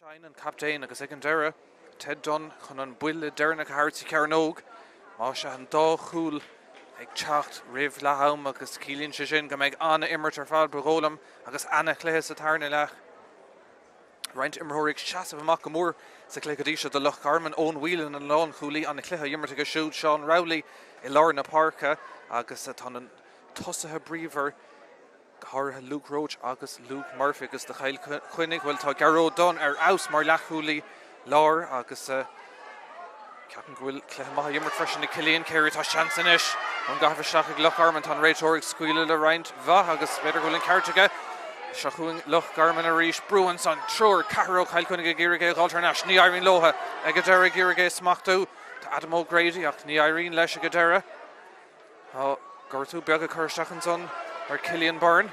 [SPEAKER 1] Shine and captain agus ag an deire Ted Dunn chun an buile deirna Hartí Cearnóg má se an dá chúl ag teacht rih letham agus cílíonn sé sin go méid anna immert ar fáil brególam agus anna chluthe sa Ceannaileach. Roint immerthirig seasamh amach go mór sa clégadíise de Loch Garman ón bhuileann an lán chúlaí anna cluthe immert go siúd Seán Rowley I lár na Páirce agus tá an tosathe bríomhar Hartha Luke Roach agus Luke Murphy agus de Cill Chainnigh bhfuil tá Garó Dunn ar aus mar leachúlaí lár agus ceapan bhfuil cluthe maithe immert freisin na Cilíonn céir tá seans inis an gabhar seach ag Loch Garman tá réiteoirigh scuile le roint bheith agus beidir bhfuil an ceirteige Seachúin Loch Garman a rís Bruin san trúr Caró Cill Chainnigh Gíorigé Galtarnash ní Irene Loha ag go deire Gíorigé smachtú tá Adam O'Grady ach ní Irene leis a go deire Gortú beag a chuirteach an son ar Cillian Byrne.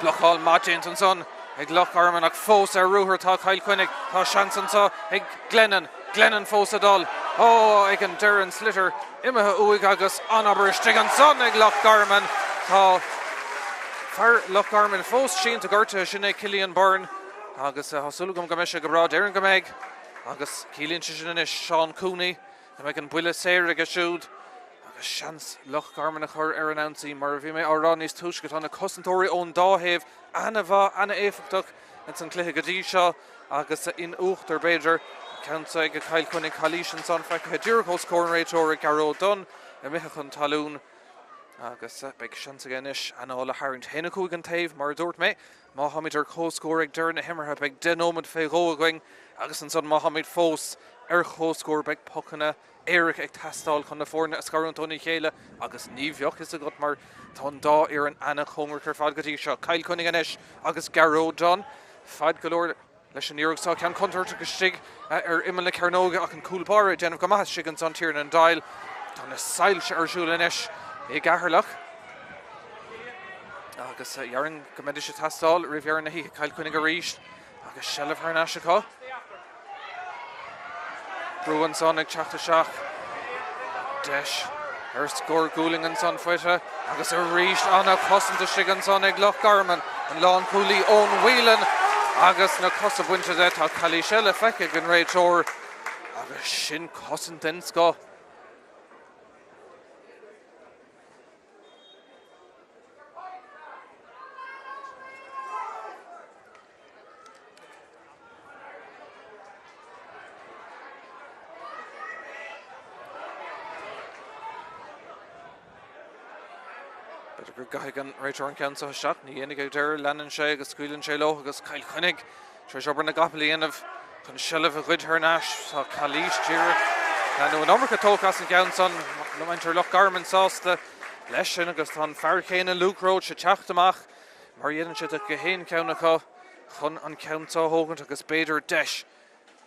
[SPEAKER 1] Blochall Matt James an son ag Loch Garman ach fós ar rúthar tá Cill Chainnigh tá seans an sa ag Glennon fós a dul ag an deire an slitter imethe uig agus anabair stig an son ag Loch Garman tá Far Loch Garman fós sin to gorta sinna Cillian Byrne agus hasúlagam go meise go bra Éireann go méid agus cílíonn sin inis Seán Cooney go méid an buile séir agus siúd agus seans Loch Garman a chur ar an ansaí mar bhí mé árán níos túisce tá na cosantóirí ón dáhéamh anna bha anna éifeachtach an san cluiche godí seo agus in ucht ar beidir ceanta ag Cill Chainnigh chalísin san feice dúrchó scór an réiteoir Garó Dunn a mithe chun talún agus beag seans aganis anála Harint héna cúig an taobh mar dúirt mé Mohammed ar chóscóir ag deir na himmartha beag denómad fé rógaing agus an son Mohammed fós ar chóscóir beag Pocanna Éirice ag tastáil chun na fórna a scarún Tony Chéile agus ní bheoch is a god mar tá dá ar an anna chomar chu fad gotí seo Cill Chainnigh inis agus Garó Dunn fad golóir leis an íorugtá cean contarta go stig ar imime le Cearnóga ach an cúlbáir déanamh go maith sig an son tír an dail tá na sailse arsúil inis I Ceatharlach agus dhearann go méidir sé tastáil rih na hí Cill Chainnigh a ríist agus sellh ar na seá Bruin son ag Tráchtaireacht deis ar scór gúling an son foiite agus a ríist anna cosanta sig an son ag Loch Garman an lán cúlaí ón bhuileann agus na cosa buinte de tá Cluiche le feice an réiteoir agus sin cosanta in sco gur gaith an réiteoir an ceann sa seach ní dhéananig ag deir leanann sé agus scuileann sé leo agus Cill Chainnigh treis obair na gapailí anamh chun sellh a chuid thnáis tá Cluiche tíre leanú an amracha tóchas an ceann son le maintear Loch Garman sásta leis sin agus tá fear chéine Luke Roach a teacht amach mar dhéanann siad a go héon ceannacha chun an ceanntá thógant agus beidir deis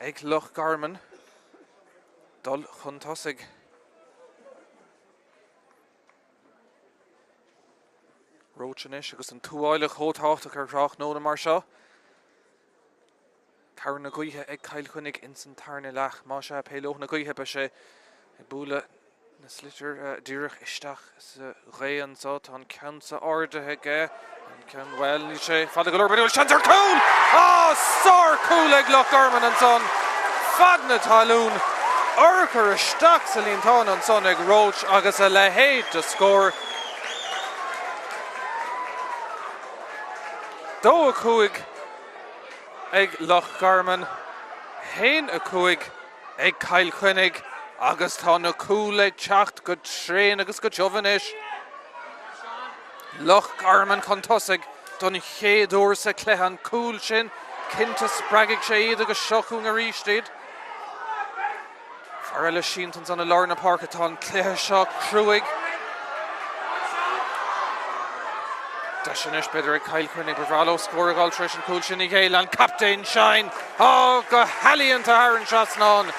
[SPEAKER 1] ag Loch Garman dul chun tosaigh Roach inis agus an túáile chótáach ar rách nóna mar seo. Cair na gaotha ag Cill Chainnigh in san Ceannaileach má se péilóch na gaotha be sé ag búla na slitir díreach isteach sa réan sá tá an ceansa áirithe ige an cean bhil ní sé fada go leir sean ar cúil sár cúil ag Loch Garman an son fad na talún orchar isteach sa líontán an son ag Roach agus a le héad de scór Dó a cúig ag Loch Garman, héin a cúig ag Cill Chainnigh agus tá na cúil ag teacht go tréin agus go teofanis. Loch Garman chun tosaigh don chéadúir sa cluiche cúil sin cinnte spreagaigh sé iad agus seochún a ríistíad. Far eile síntans an na lár na Páirc tá an cluiche seo cruúig. Deis beidir ag Cill Chainnigh bravalo scór ag altris an cúil sin Míchéal an captain Shine go halíonnta thar an seasnán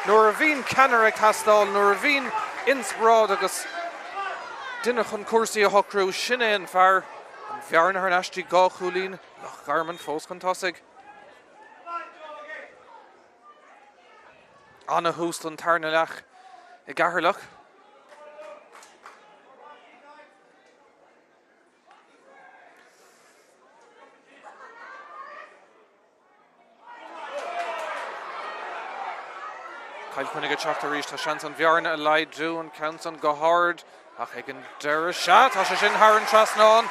[SPEAKER 1] nuair a bhín ceannar ag tastáil nuair a bhín insprád agus duine chun cuasaí a thocrú sinna an fear an bhearna ar neistí gá Chuilín Loch Garman fós chun tosaigh anna húst an Ceannaileach i Ceatharlach Kyle Quinniga Tráchtaireacht tá seans an bhearna a leidú an counts an go hard ach ag an deire seat tá sé sin Haran Trasnán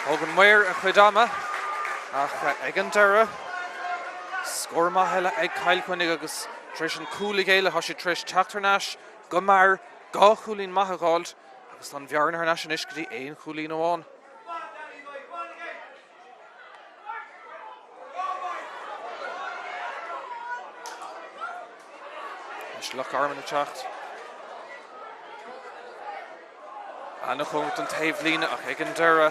[SPEAKER 1] ógan muir a chuidama ach ag an deire scór maithile ag Kyle Quinniga agus tris an cúla géile tá sé tris teachtarnáis go mar gá Chuilín maithagháil agus an bhearna ar nasin iscadí éon Chuilín amháin. Loch Garman a teacht. Anna chunt an taobh líne ach ag an deire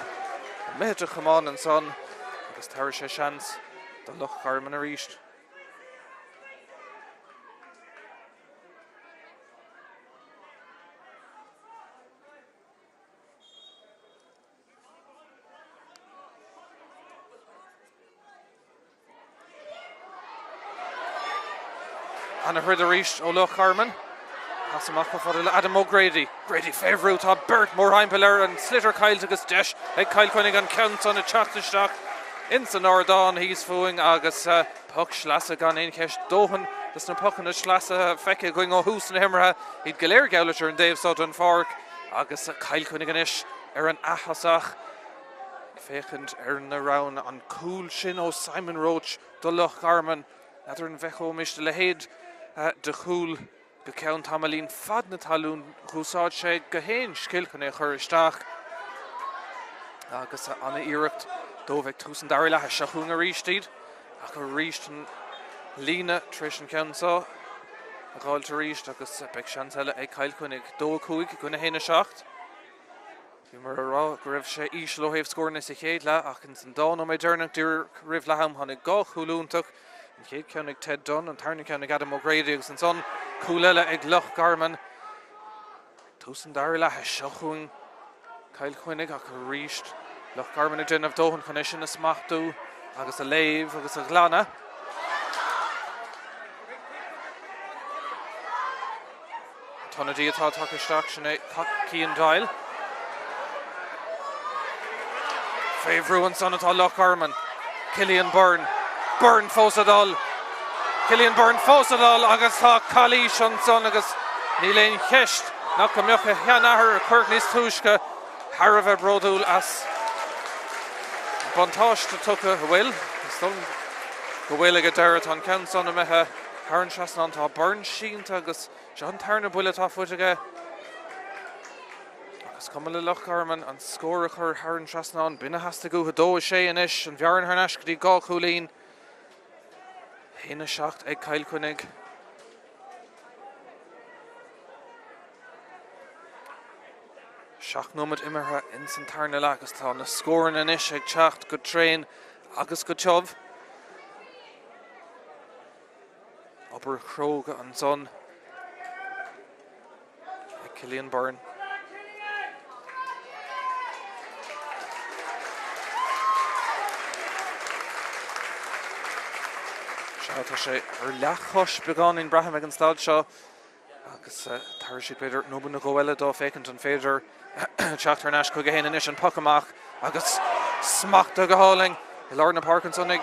[SPEAKER 1] méidir chumán an son agus tair sé seans do Loch Garman a ríist. Anna chuir a ríist ó Loch Garman. Has amach go fada Adam O'Grady. Grady féhrú tá Bert mór haimpelir an slitter Kyle agus deis ag Kyle Quinniga an count on a teachtaisteach in san Ardán hís fuing agus puck slasa gan ein ceist dóhan dus na puckan a slasa feice going ó hús na himmerha híd galéir gaulitir an Dave Sutton Páirc agus Kyle Quinniga ish an ahasach féchint na raun an cool sin ó Simon Roach do Loch Garman natar an bhecho miste le héad de chúl go ceann tamalín fad na talún chúsáid sé go héin scilcan é chur isteach agus anna iirecht dómheith tús an dair lethe seachún a ríistíd ach go ríist an lína tris an ceansá a gáilte ríist agus beag sean eile ag Kyle Quinnig dó cúig gona héine seacht bhí mar ará go raibh sé íslóhéh scórna sa chéad le ach an san dá nó méid dearnach dúr ribh leham tháinig gá chúlúntaach an chéad ceannig Ted Dunn an tarna ceannig Adam O'Grady agus an son cúleile ag Loch Garman tús an dair lethe seachún Kyle Quinnig ach go ríist Loch Garman a déanamh dóhan chun sin na smachtú agus a léamh agus a ghlana. Tána dí atá takeisteach sin é Cian Doyle. Féhrú an son atá Loch Garman. Cillian Byrne. Byrne fósadal. Cillian Byrne fósadal agus tá Cluiche an son agus ní léon cheist nach go mbeocha cheannahar a chuir níos túisce Harvah brodúil as bantáiste tucha bhfuil go bhfuil ag deire an cean son a methe Haran Trasnán tá Byrne sínta agus John tarna buile tá fuitige agus cum le Loch Garman an scór a chur Haran Trasnán bina hasasta go dó sé inis an bhearan thar neiscadí gá Chuilín héine seacht ag Kyle Quinnig. Seach nómad imirtha in san tarna le agus tá na scóran inis ag teacht go tréin agus go teamh. Obair Croga an son ag Cillian Byrne. Tá sé ar leachchos beagán in braham ag an stad seo agus tar siad beidir nóban na gohfuile dó fécint an féidir teachtarnáis go héana inis an puck amach agus smachta go háling I lár na Parkinson ag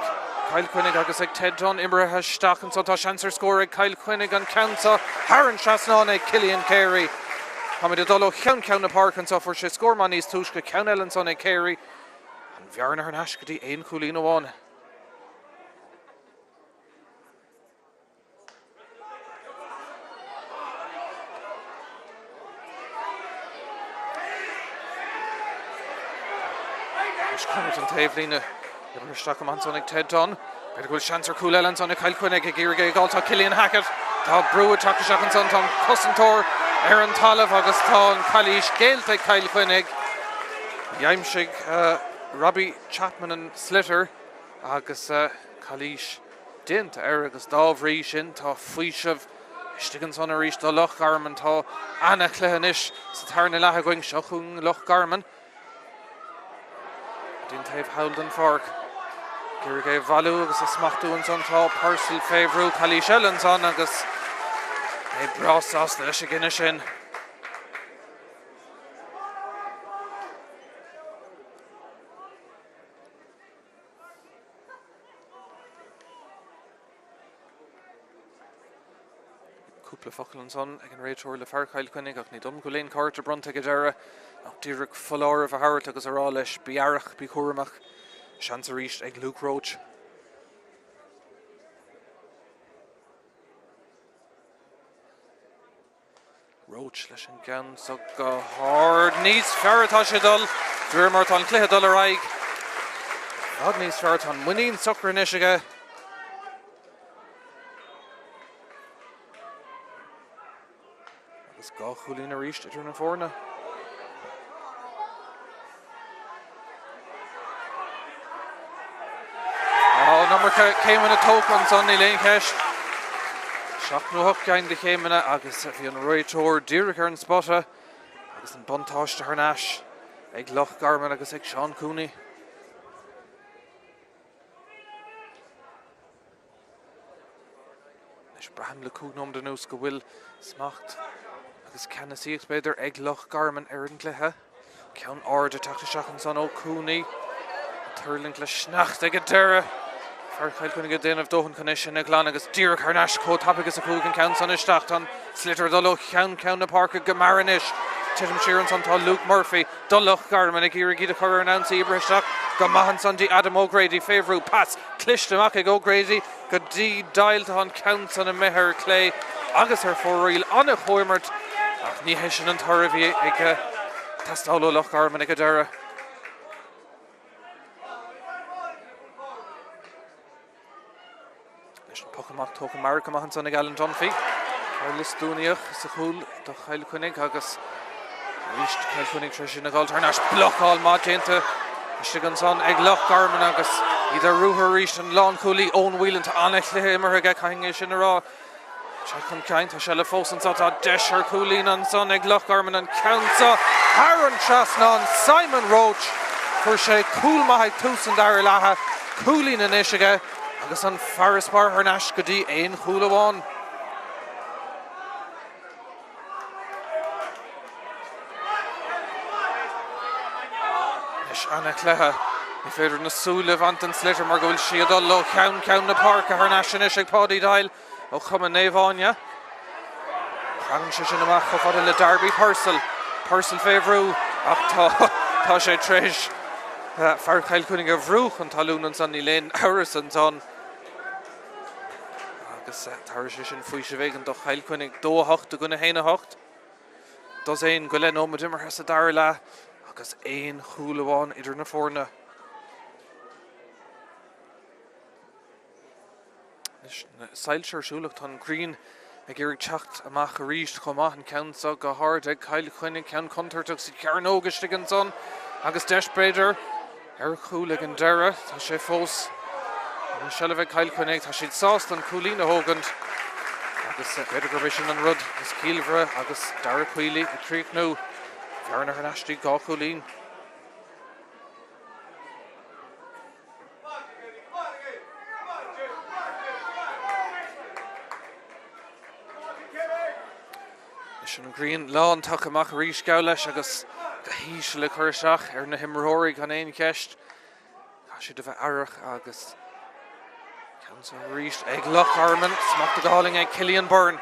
[SPEAKER 1] Kyle Quinnig agus ag Ted Dunn imrethe stachan so tá seansar scór ag Kyle Quinnig an counta Haran Trasnán ag Cillian Carey. Tá mé dul cean na Parkinson for sé scórman níos túisce cean eile son ag Carey an bhearna ar neiscadí éon Chuilín amháin. Connert an taobh líne ar staach am son ag Ted Dunn. Beidir go seansar cúil eile son ag Kyle Quinnig ag iarige gáiltá Cillian Hackett. Tá brúa takeisteach an son tá cosantóir ar an talamh agus tá an Cluiche géilte ag Kyle Quinnig. Dheimsigh Robbie Chapman an slitter agus Cluiche déanta ar agus dábhrí sin tá faoisimh istegan son a ríist do Loch Garman tá Anna Cluiche sa tarna lethe going seachún Loch Garman. Dín taobh Howlden Páirc. Gyrr gaibh valú agus a smachtú an son tá Purcell féhrú Cluiche eile an son agus é brásás leis a gine sin. cúpla focail an son ag an réiteoir le fear Cill Chainnigh ach ní dom go léon cáirte bronta go deire ach díreach foláir a bhairt agus ará leis bearach bí chuirmach seans a ríist ag Luke Roach. Roach leis an gan so go hard níos fearrtá sé dul dúir mar tá an cluiche dul ar aig fad níos fearrtá muíonn sucr inis aige agus gá Chuilín a ríist idir na fórna. Number céim in a tócan son í léon ceist. Seach nó hocain de chéimena agus bhí an réiteoir díreach ar an spotta agus an buntáiste Ceannais ag Loch Garman agus ag Seán Cooney. Leis braham le cúgnóm den nús go bhfuil smacht agus Ceannais Iomána beidir ag Loch Garman ar an cluiche. Ceann áirde teachta seach an son ó Cooney. Turling le snacht ag a deire. Fear Cill Chainnigh go déanamh dóchan chunis sin ag lean agus díreach Ceannais có tapagus a cúgan ceann san isteach an slitar dul ó ceann na Páirc go maranis. Titim siar an tá Luke Murphy dul Loch Garman ag iarraigh iad a chur an ansa ibristeach go maithan san dí Adam O'Grady féhrú pass Cluiche amach ag O'Grady go dí dailta an ceann san a mithir clé agus ar fóraíl anna choimart ach ní hééis sin an tar a bhí ag testáil Loch Garman ag a deire. Pocanach tóca Páirc amach an son ag Alan Dunphy ar listúníoch sa chúl do Cill Chainnigh agus ríist Cill Chainnigh tre sin ag Ceannais blochál má déanta iste an son ag Loch Garman agus idir ruúthar ríist an lán cúlaí ón bhuilann tá anna cluiche imar ag caiinge sin ará. Se chun ceint tá se le fós an tá deis ar Chuilín an son ag Loch Garman an ceansa ar an trasnán Simon Roach chuir sé cúl maithaigh tús an dair lethe Chuilín in isige agus an Ferrispar Ceannais go dtí éon chúl amháin. Leis anna cluiche ní féidir na súla bhaint an slitir mar go bhfuil siad dul ó ceann na Páirc a Ceannais sin is ag pádaí dail ó chuma néomháine. Chrann sé sin amach go fada le Derby Purcell féhrú ach tá sé tréis fear Cill Chainnigh a bhrúch an talún an san ní léon áras an son. Agus tar sé sin faoi sé bhégan do Cill Chainnigh dóthacht a gona héana hocht. Dos éon go len ómad imar hesa dair le agus éon chúl amháin idir na fórna. Sailseir siúlacht an Green ag iarraigh teacht amach a ríist chomá an ceansa go hard ag Cill Chainnigh ceann contartach sa cearn ógaiste an son agus deis breidir ar chúl ag an deire tá sé fós an seileh Cill Chainnigh tá siad sást an Chuilín a hógant agus beidir gur sin an rud is cíalbhre agus deire chuilí i tríoch nó bhearna Ceannais gá Chuilín. An Green lán tucha amach a ríis gabh leis agus go híise le chuir seach ar na himreoirí gan éon ceist. Tá siad a bheith airach agus ceansa ríist ag Loch Garman smacht a gáling ag Cillian Byrne.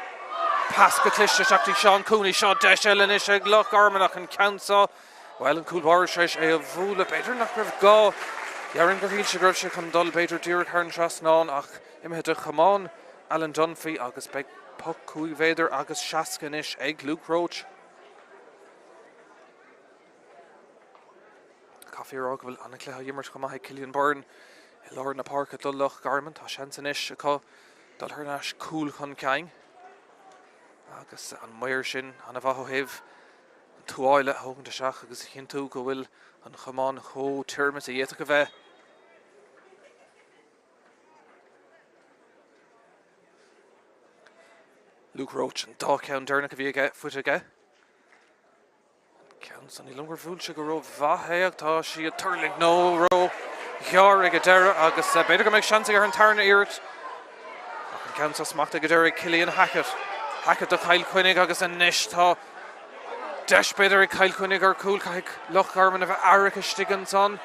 [SPEAKER 1] Pass go Cluiche seachtaí Seán Cooney seo deis eile is ag Loch Garman ach an ceansa bhil an cúlbhar seis é a bhúla beidir nach raibh gá. Dearann gur híl se greibh sé chun dul beidir díreach ar an trasnán ach imithe de chamáin Alan Dunphy agus beag Puck cúig féidir agus seascan is ag Luke Roach. Caithfí ará go bhfuil anna cluiche dhimmart go maithaigh Cillian Byrne i lár na Páirc dul Loch Garman tá seansan is acu dul Ceannais cúil chun ceinn. Agus an muir sin anna bhath ó thaobh an túáile thógan de seach agus chin tú go bhfuil an chamáin chó tuirmis a dhéach go bheith. Luke Roach an dá ceann dearna go bhí aige fut aige. Ceann san í longar bhúil se go raibh bhathéag tá si a turling nó ró chear ag a deire agus beidir go méid seansa ar an tarna iirecht. Ach an ceann sa smacht ag a deire Cillian Hackett. Hackett do Cill Chainnigh agus an níis tá deis beidir ag Cill Chainnigh ar cúil caithfidh Loch Garman a bheith airach istigh an son.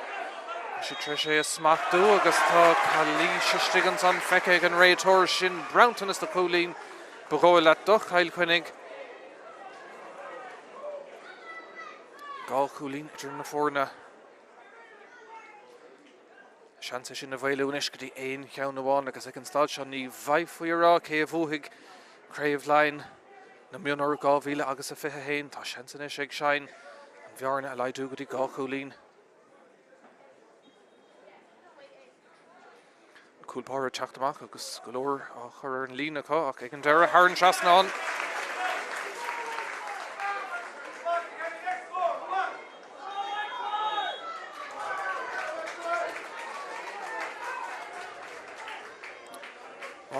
[SPEAKER 1] Si tre sé a smachtú agus tá Cluiche Ceannais Iomána feice ag an réiteoir sin Brownton is do Chuilín Bróile do Cill Chainnigh. Gá Chuilín idir na fórna. Seansa sin na bhfuil unis go dtí aon cheann amháin agus ag an stáid seo ní bhaith faoi rá cé a bhuaigh Craobhacha na Mionúir 2000 agus a 21 tá seansa is ag sein an bhearna a leidú go dtí gá Chuilín. Cúlpáir Tráchtaireacht agus go leor a chur an lína có ach ag an deire thar an trasnán.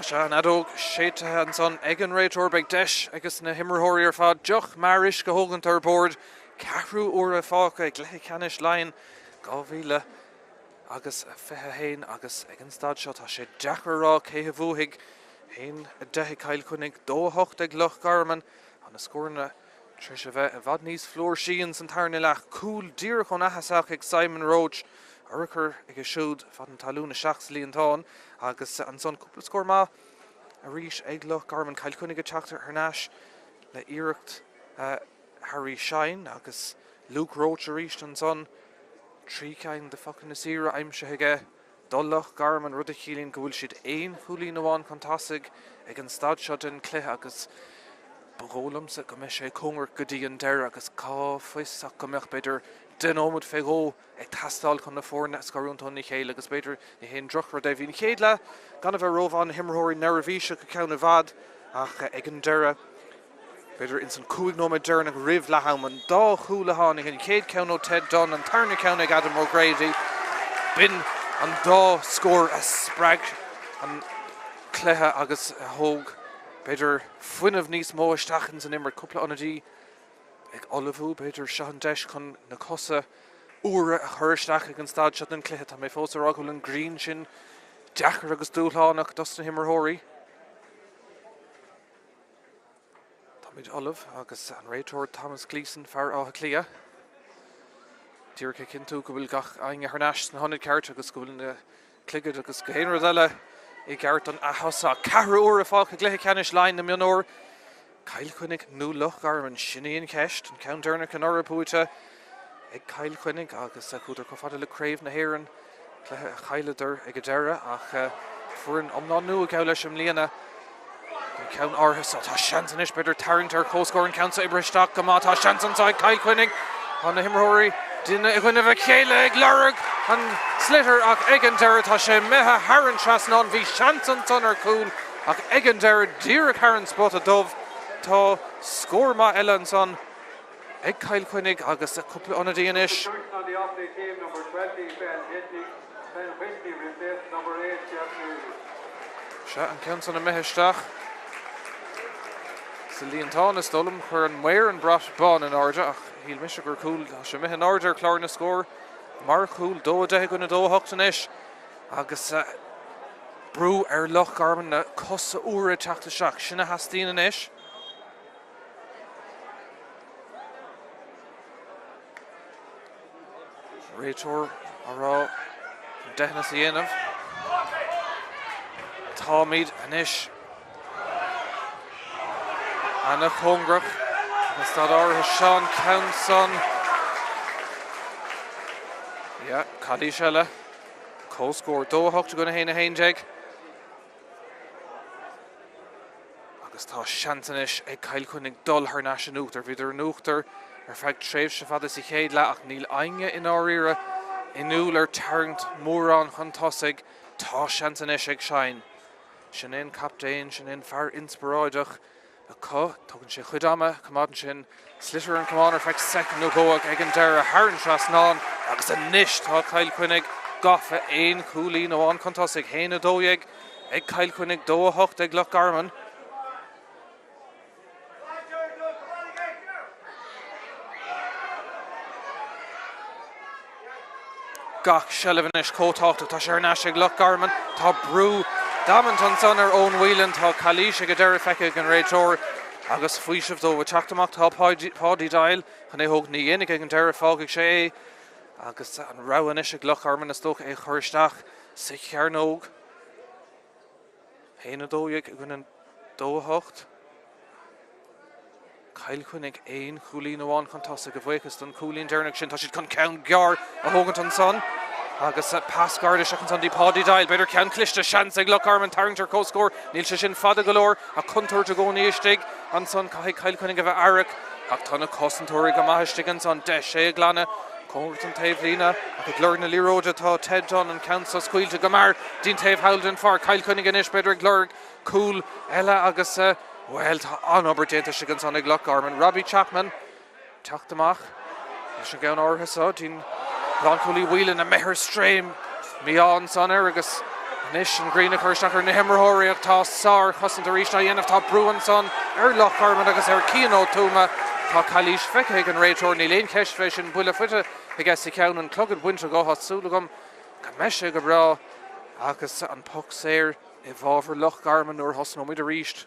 [SPEAKER 1] Se an adóg séite an son ag an réiteoir beag deis agus na himreóirí ar fad deoch maris go hógant ar bord ceathrú uair a fáca ag Cluiche Ceannais Iomána 2000 agus 21 agus ag an stad seo tá sé deachar rá cé a bhuaigh haon a 10 Cill Chainnigh 2-8 ag Loch Garman an na scórna tris a bheith a bhad níos flór síon san Ceatharlach cúil dír chun ahasach ag Simon Roach Archar ag a siúd fad an talún na 6 líontáin agus an son cúpla scór má a rís ag Loch Garman Cill Chainnigh Chapter Harnáis le iirecht Harry Shine agus Luke Roach a rís an son trí ceann de Pocanna Éirice aimse aige dul Loch Garman rud a chiallaíonn go bhfuil siad aon Chuilín amháin contasig ag an stad seo den Cluiche agus brólamsa go mbeidh sé cóngar go dtí an deire agus cá faoiseach go mbeadh beidir den ómud fegó ag tastáil chun na fórna scarúntón Míchéal agus beidir i hén drochar de bhín chéad le gan a bheith rómháin himreóirí nervhíse go ceann a bhad ach ag an deire beidir in san cúig nóid dearna go rih letham an dá chúla hánig an chéad ceann ó Ted Dunn an tarna ceann ag Adam O'Grady bin an dá scór a sppraig an Cluiche agus a thóg beidir fuinmh níos mó isteachn san immer cúpla anadí ag olahú beidir se an deis chun na cosa uaire a thuiristeach ag an stad seo den Cluiche tá mé fós ará go an green sin deachar agus dúlánach dos na himreóirí. Tá muid olah agus an réiteoir Thomas Gleeson fear átha clia. Dúircha cinú go bhfuil gach aine Harnáis na honnaid ceart agus go bhfuil na cligad agus go héanra eile i gceart an ahasa ceathrú uair a fácha Cluiche Ceannais Iomána na Mionúir Cill Chainnigh nó Loch Garman sinnaíon ceist an ceann dearna an orra puaite ag Cill Chainnigh agus a chuidir go fada le Craobh na hÉireann Cluiche a chaileidir ag a deire ach fuair an nu a gabh leis an líana an ceann orthas tá seansan is beidir tarint ar cóscóir an ceann sa ibristeach go má tá seansan sa Cill Chainnigh an na himreóirí duine a gcuine bheith chéile ag leirg an slitter ach ag an deire tá sé methe thar an trasnán bhí seansan son ar cúil ach ag an deire díreach thar an spot a dubh tá scór má eile an son ag Cill Chainnigh agus a cúpla anadí inis.
[SPEAKER 2] On the opening team, number 20, Ben Whiskey, replaced number 8, Ceatharlach.
[SPEAKER 1] Se an ceann san na mitheisteach sa líontáin is dulm chur an muir an brat bán in áide ach híl mis gur cúil se mithe an áidir chlár na scór mar cúil 2-10 gona 2-8 inis agus brú ar Loch Garman na cosa uair teachtaseach sinna hastíon inis. Réiteoir ará deithna sa dhéanamh tá míad inis Anna Chongrach agus tá áirithe Sean Counson cadí seile cóscóir 2-8 gona héana hainteag agus tá seansan is ag Cill Chainnigh dul Harnáis an uachtar bhíidir an uachtar ar feadh tréimh se fada sa chéad le ach níl aine in áiríre inúil ar tarint mórán chun tosaigh tá seansan is ag sein sin in captéin sin in fear inspiráideach a có tugann sé chuidama cumáin sin slitter an cumáin ar feadh second nó góag ag an deire thar an trasnán agus a níis tá Cill Chainnigh gafa aon Chuilín óháin chun tosaigh héana dóigh ag Cill Chainnigh 2-8 ag Loch Garman. Gach Shellivanis cótáachta tá sé ar náis ag Loch Garman tá brú damant an son ar ón bhuileann tá Cluiche go deire feice an réiteoir agus faoisimh dó teachtamach tá páidí dail chun é thug ní dhéananig ag an deire fágaigh sé agus an rahan is ag Loch Garman is tócha é chuiristeach sa chearnóg héana dóigh gona 2-8 Kyle Chuilín ein Chuilín amháin chun tosa go bhfuchas don Chuilín dearnach sin tá siad chun ceann gear a thugann son agus pass garda seachas an dípádí dail beidir ceann Cluiche seans ag Loch Garman tarringtar cóscór níl se sin fada golóir a chuntóir de gcónaí istigh an son caiigh Kyle Chuilín a bheith airc ach tána cosantóirí go maithiste an son de sé glanna Cóirt an taobh lína a go glór na líróide tá Ted John an cansa scuilte go mar dín taobh haldin far Kyle Chuilín inis beidir glór cool eile agus well tá anobair déanta se an son ag Loch Garman Robbie Chapman teachtamach is an gan orthasá dín Lánchúlí Whelan a mehar stream Míán son agus Nish an Green chuirteachar na himmarthireacht tá sár chosanta ríis na dhéanamh tá brúan son Loch Garman agus Ciannó túma tá Cluiche feice an réiteoir ní léon ceist fé sin buile fuite I guess I ceann an clogad buinte go hasúlagam go meise go bra agus an puck séir I bhábhar Loch Garman nuair hosnó muid a ríist.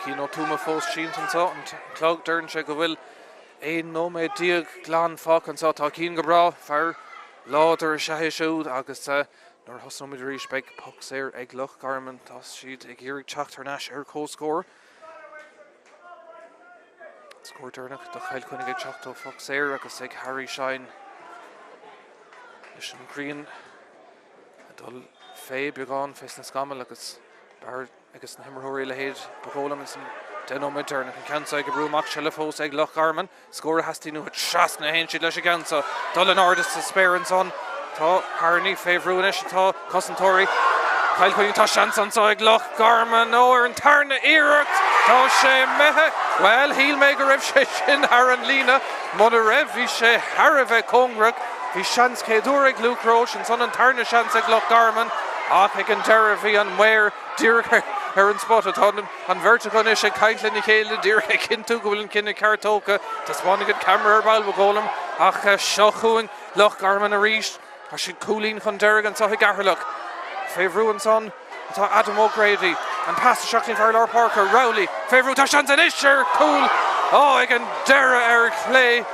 [SPEAKER 1] Ciannó túma fós síntan sá an clog dern se go bhfuil éon nóméid díag glán fácan sá tá cín go bra fear láidir sethe siúd agus nuair hosnó muid a ríist beag puck séir ag Loch Garman tá siad ag iarraigh Tráchtaireacht ar cóscór. Scór dernach do Kyle Chuilín ag teachtó puck séir agus ag Harry Shine leis an Green dul fé beagán fés na scamal agus bar agus na himmarthirí le héad bagólam is an denóid dernach an cansa ag brúach se le fós ag Loch Garman scór hastíí nu tras na héin siad leis a gansa dul an ardas sa spéir son tá Harney féhrúin is tá cosantóirí Kyle Chuilín tá seans an ag Loch Garman ó ar an tarna Éirice tá sé methe well híl mé go raibh sé sin ar an lína mud a raibh hí sé har a bheith congrach hí seans céadúr ag Luke Roche an son an tarna seans ag Loch Garman ach ag an deire bhí an mhair díreach ar an spot atá an vertican is sé caiintla Míchéal díreach ag cinú go bhfuil an cinna cartóca tá spáinnig an camera ar bail bagólam ach seo chuing Loch Garman a ríist a siad Chuilín chun deire an saithe Ceatharlach féhrúin son atá Adam O'Grady an pass a seachtain fear Lár Parker Rowley féhrú tá seans an isir cool ag an deire ar chlé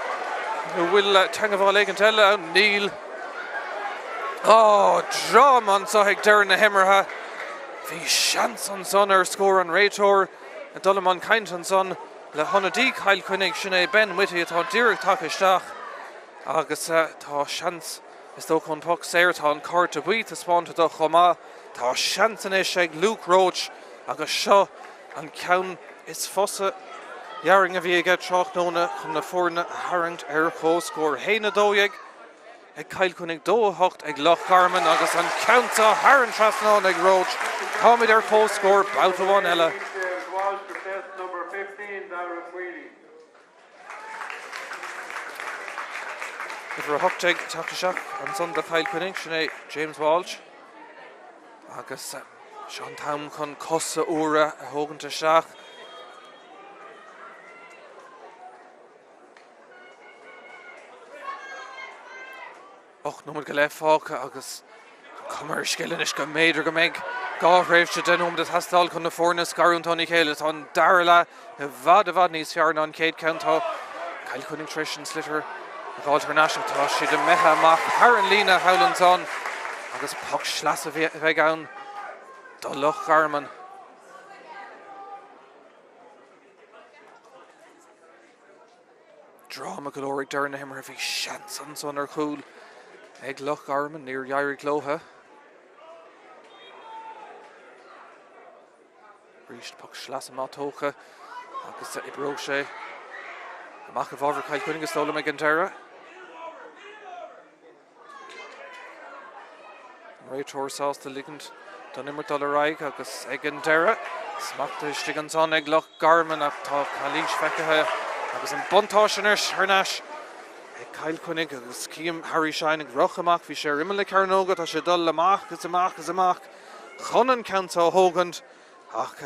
[SPEAKER 1] bhfuil teangaháil ag an teile an níl drám an saithe deire na himmartha hí seans an son ar scór an réiteoir a dul an caint an son le honadí Kyle Chuilín sin é ben wití atá díreach takeisteach agus tá seans is dó chun puck séir tá an cart a buit a spáinte do chomá tá seans an is ag Luke Roche agus seo an ceann is fosa Jaring a bhí ag Tráchtaireacht chun na fórna a harangt ar chóscór héna dóigh ag Kyle Chuilín dóthacht ag Loch Garman agus an ceanta haran trasnán ag Roche táid ar chóscór bouta bháin eile. Ifir a thucht ag Tráchtaireacht an son de Kyle Chuilín sin é James Walsh agus sean tam chun cosa úra a thógannta seach nóid go leithfácha agus cumar scillan is go méidir go méid gáthréimh se denúm de hastáil chun na fórna scarún Tony Chéile tá dar le a bhd níos fear an céad countá Kyle Chuilín trisin slitter a gáiltar náisiach tá siad a methe amach ar an lína howlann son agus puck sleas a bheith ann do Loch Garman. Drama golóir dearna himar a bhí seans an son ar chúl ag Loch Garman níor Jairi Clótha. Ríist puck sleas a mátócha agus I bróg sé amach a bhábhar Kyle Chuilín agus tóla ag an deire. Réiteoir sásta ligand don immer dul raig agus ag an deire. Smachta istí an son ag Loch Garman ach tá Cluiche feicethe agus an buntáisinis thnáis ag Kyle Chuilín agus cíam Harry Shine ag roch amach bhí sé rimime le cearnóga tá sé dul amach chun an ceanta thógant ach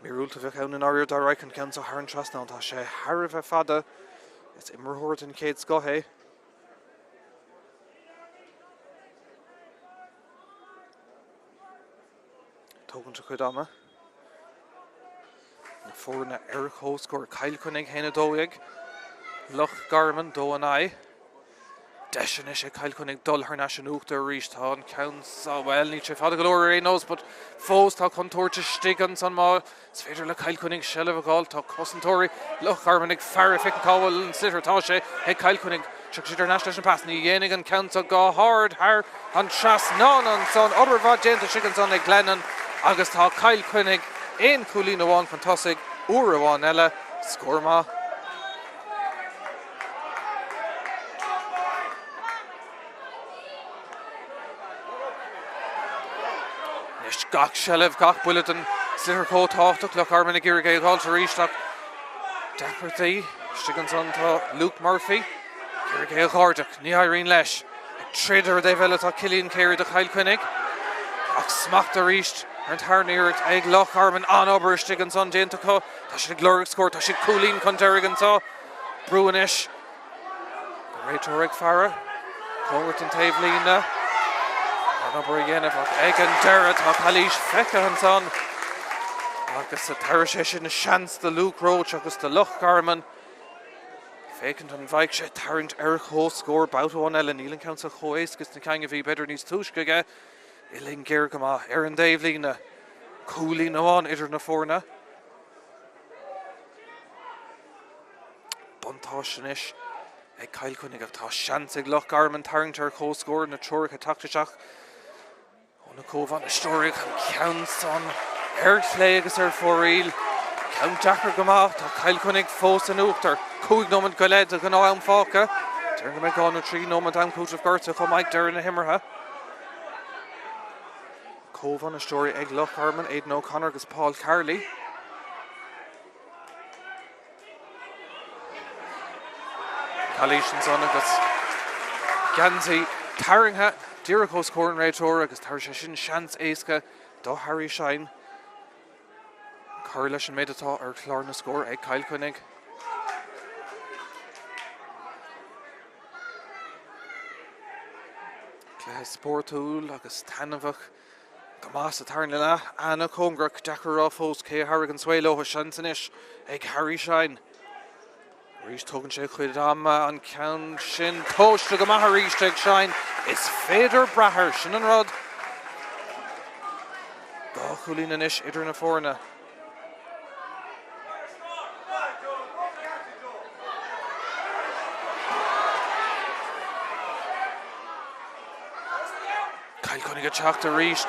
[SPEAKER 1] míúlta bheith ann an áir dá raig an ceanta thar an trasnán tá sé thar a bheith fada is immerthirt an céad scothaí. Tógannta chud ama. Na Fórna Eric Hóscór Cill Chainnigh héna dóig. Loch Garman dó an ai. Deisian is Cill Chainnigh dul haar na sin uachtar ríist tá an counts well ní sé fada golóir é nós, but fós tá contúirte stigan san má is féidir le Cill Chainnigh sellh a gáil tá cosantóirí Loch Garman ag fear fic an cábhfuil an sitar tá sé ag Cill Chainnigh Chuck sitar náis leis an pass ní dhéananig an counts a gá hard haar an tras ná an son obervad déanta sigan son ag Glennon agus tá Cill Chainnigh in Chuilín amháin chun tosaigh uair amháin eile scór má. Gach sellh gach bulletin sitar cótáach Loch Garman ag iargé gáil tar ríisteach departaí stigan son tá Luke Murphy iargé gáirdeach ní éiríonn leis ag trídar dé bheile tá Cillian Carey de Cill Chainnigh ach smacht a ríist ar an tarníirt ag Loch Garman an obair stigan son déanta có tá si glóric scór tá si Chuilín chun deirigh tá brúan is réitear ag fearra cóhairt an taobh lína an obair dhéanamh ag an deire tá Cluiche fecha an son agus a tair sé sin na seans de Luke Roach agus de Loch Garman fécant an bhaig sé tarint Eric Hóscór boutáin eile nílan count a choéis gus na ceanga bhí beidir níos túisce I linn géir go maith ar an daobh lína Chuilín amháin idir na fórna buntá sin is ag Cill Chainnigh ach tá seans ag Loch Garman tarint ar Hóscór na Tráchtaireacht Tráchtaireacht na cóbhan na stóriach an counts an airlé agus ar fóríl count Jackar go maith tá Cill Chainnigh fós an uachtar cúig nómant go leid a go ná an fáca Deir go méid gáin ó trí nómant an cútah gorta chum ag deir na himmartha cóbhan na stóri ag Loch Garman Aidan O'Connor agus Paul Carley Cluiche an son agus Ganzi tarringthe Díreach Hóscór an réiteóir agus tar sé sin seans éasca dó Harry Shine chuir leis an méid atá ar chlár na scór ag Cill Chainnigh cléthe sportúil agus tanmhach go más a tarna le Anna Congrach Deachar á fós cé Harrigan Swailo a seans inis ag Harry Shine Rís tugann sé chuid ama an count sin tóiste go maith ríiste ag Shine is féidir brathair sin an rud dá Chuilín inis idir na fórna Cill Chainnigh a teacht a ríist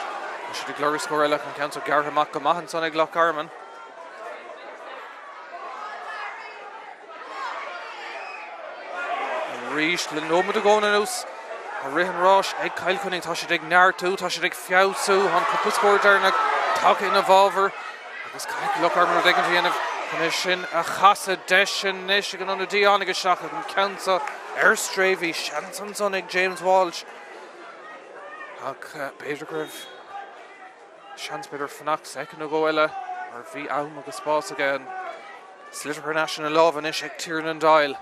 [SPEAKER 1] si de glóric scór eile an count gar amach go maith an son ag Loch Garman ríist le nómad a gáin anús a rihan ráis ag Cill Chainnigh tá si ag neartú tá si ag fiabhsú an cúpla scóir dearnach take in a bhábhar agus Cill Loch Garman ag an dhéanamh chun sin a chasa deisian níos ag an anna díán agus seach an counta ar stréimhí seans an son ag James Walsh ach beidir gribh seans beidir fannach second a go eile ar bhí am agus spás aige an slitir national lábhan is ag Tiernan Dial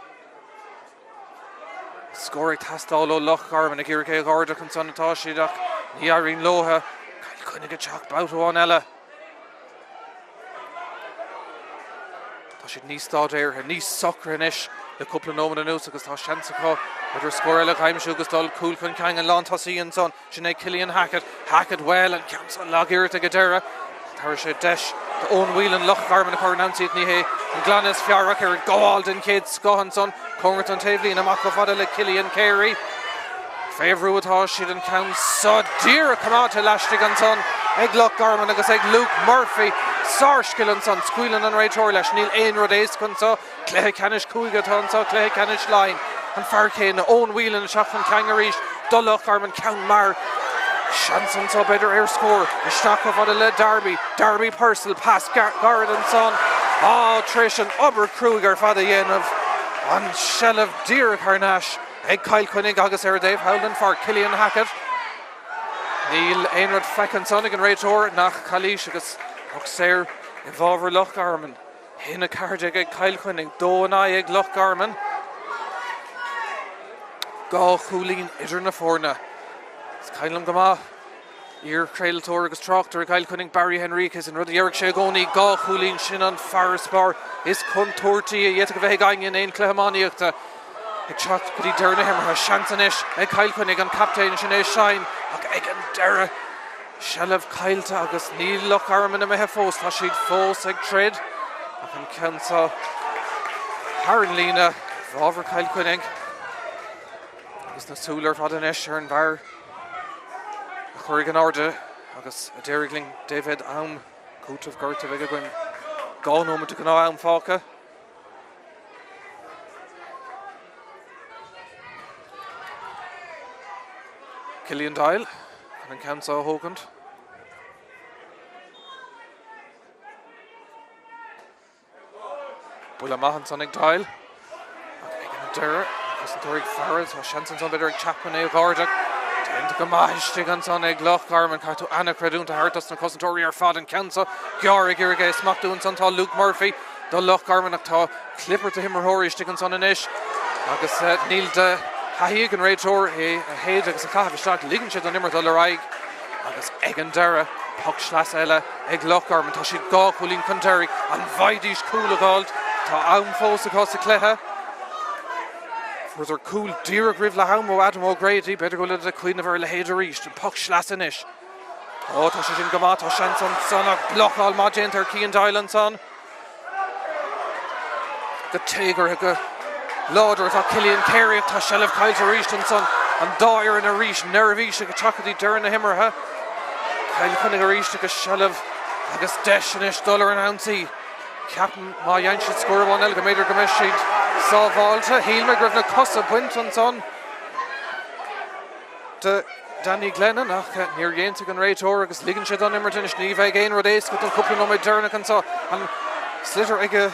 [SPEAKER 1] Scóraigh tastáil ó Loch Garman ag iargé gáirdeach an son atá siad ach ní éiríonn lótha Cill Chainnigh a teacht boutáin eile tá siad níos stádéir níos socr inis le cúpla nómad anús agus tá seansa có idir scóir eile chaimisiú agus dul cúil chun ceang an lántasaí an son sin ag Cillian Hackett well an ceansa lágéirt ag a deire tar sé deis de ón bhíl an Loch Garman a chuir nansaíad níhé an glannas fiarach ar gáil den céad scohan son cóhairt an taobh líon amach go fada le Cillian Carey féhrú atá siad an count sa dír a cumáte leistigh an son ag Loch Garman agus ag Luke Murphy sársciil an son scuileann an réiteóir leis níl aon rud éas chun sa cléthe ceannis cúige tá sa cléthe ceannis lein an fearcéin ón bhíl an seach an ceang a ríist dó Loch Garman count mar Shanson so better air score. The stock of the Derby Purcell pass Garrett and son. Oh, Trish and Uber Kruger for the end of on shell of Deer Carnash. Eg Cill Chainnigh agus Dave Howland for Cillian Hackett. Neil Einrod Feckensonig and Raitor nach Cluiche agus Oxair Evolver Loch Garman. Hina Cardig eg Cill Chainnigh do and I eg Loch Garman. Go Chuilín idir na fórna. Cailm go maith Iar Crail Tóir agus Tráchtaireacht Kyle Cunning Barry Henriquez and Ruddy Eric Shagoni Gá Chuilín sin an Forest Bar is Contorti yet go bheith gain in Cluiche ag chat go dtí dearna himar seantanis ag Kyle Cunning an captain sin é Shine ag an deire Shellah Kylta agus níl Loch Garman a methe fós tá siad fós ag tred ag an cansa Haran Lína bháver Kyle Cunning agus na súlar fad an eisiar an bhar chuir an arde agus a deirigling David Aum cútah gorta bheith goin gáómata go ná Aum fáca Cillian Dial an cansa hógant Bula Mahanson ag Dial ag an deire agus an Tórig Farad a seansan son beidir ag Chapman é gáirdeach Tenta go maithiste an son ag Loch Garman cartú anna creúnta hartas na cosantóirí ar fad an cansa gearrig irige smachún son tá Luke Murphy do Loch Garman ach tá clipper to himar stig an son inis agus níl de haíag an réitóir é a héad agus a cahabhaisteach ligann siad an nimar do leráig agus ag an deire Puck Schlas eile ag Loch Garman tá siad gá Chuilín Conderrick an bhaidís cúla gáilt tá Aum fós a cos a cléthe Fuair ar cúl díreach rih le Aum ó Adam O'Grady beidir go le a cuioine bhar le héad a ríist an Puck Schlas inis ó tá sé sin go má tá seansan son ag blochail má déantar Cian Dial son go téagar go Láidir tá Cillian Carey tá Shellah Kylta ríist an son an dáir in a ríist nervhís go chacadí dearna himartha Kyle Cunning a ríist agus Shellah agus deisenis dullar an ansaí Captain má dhéann siad scóráin eile go méidir go meis siad sábháilte híl me gribh na cosa buint an son de Danny Glennon ach níor dhéanta an réitóir agus ligann siad an immertin ní bheith géin rud ééis go an cúpla nó méid dearna an sa an slitter ige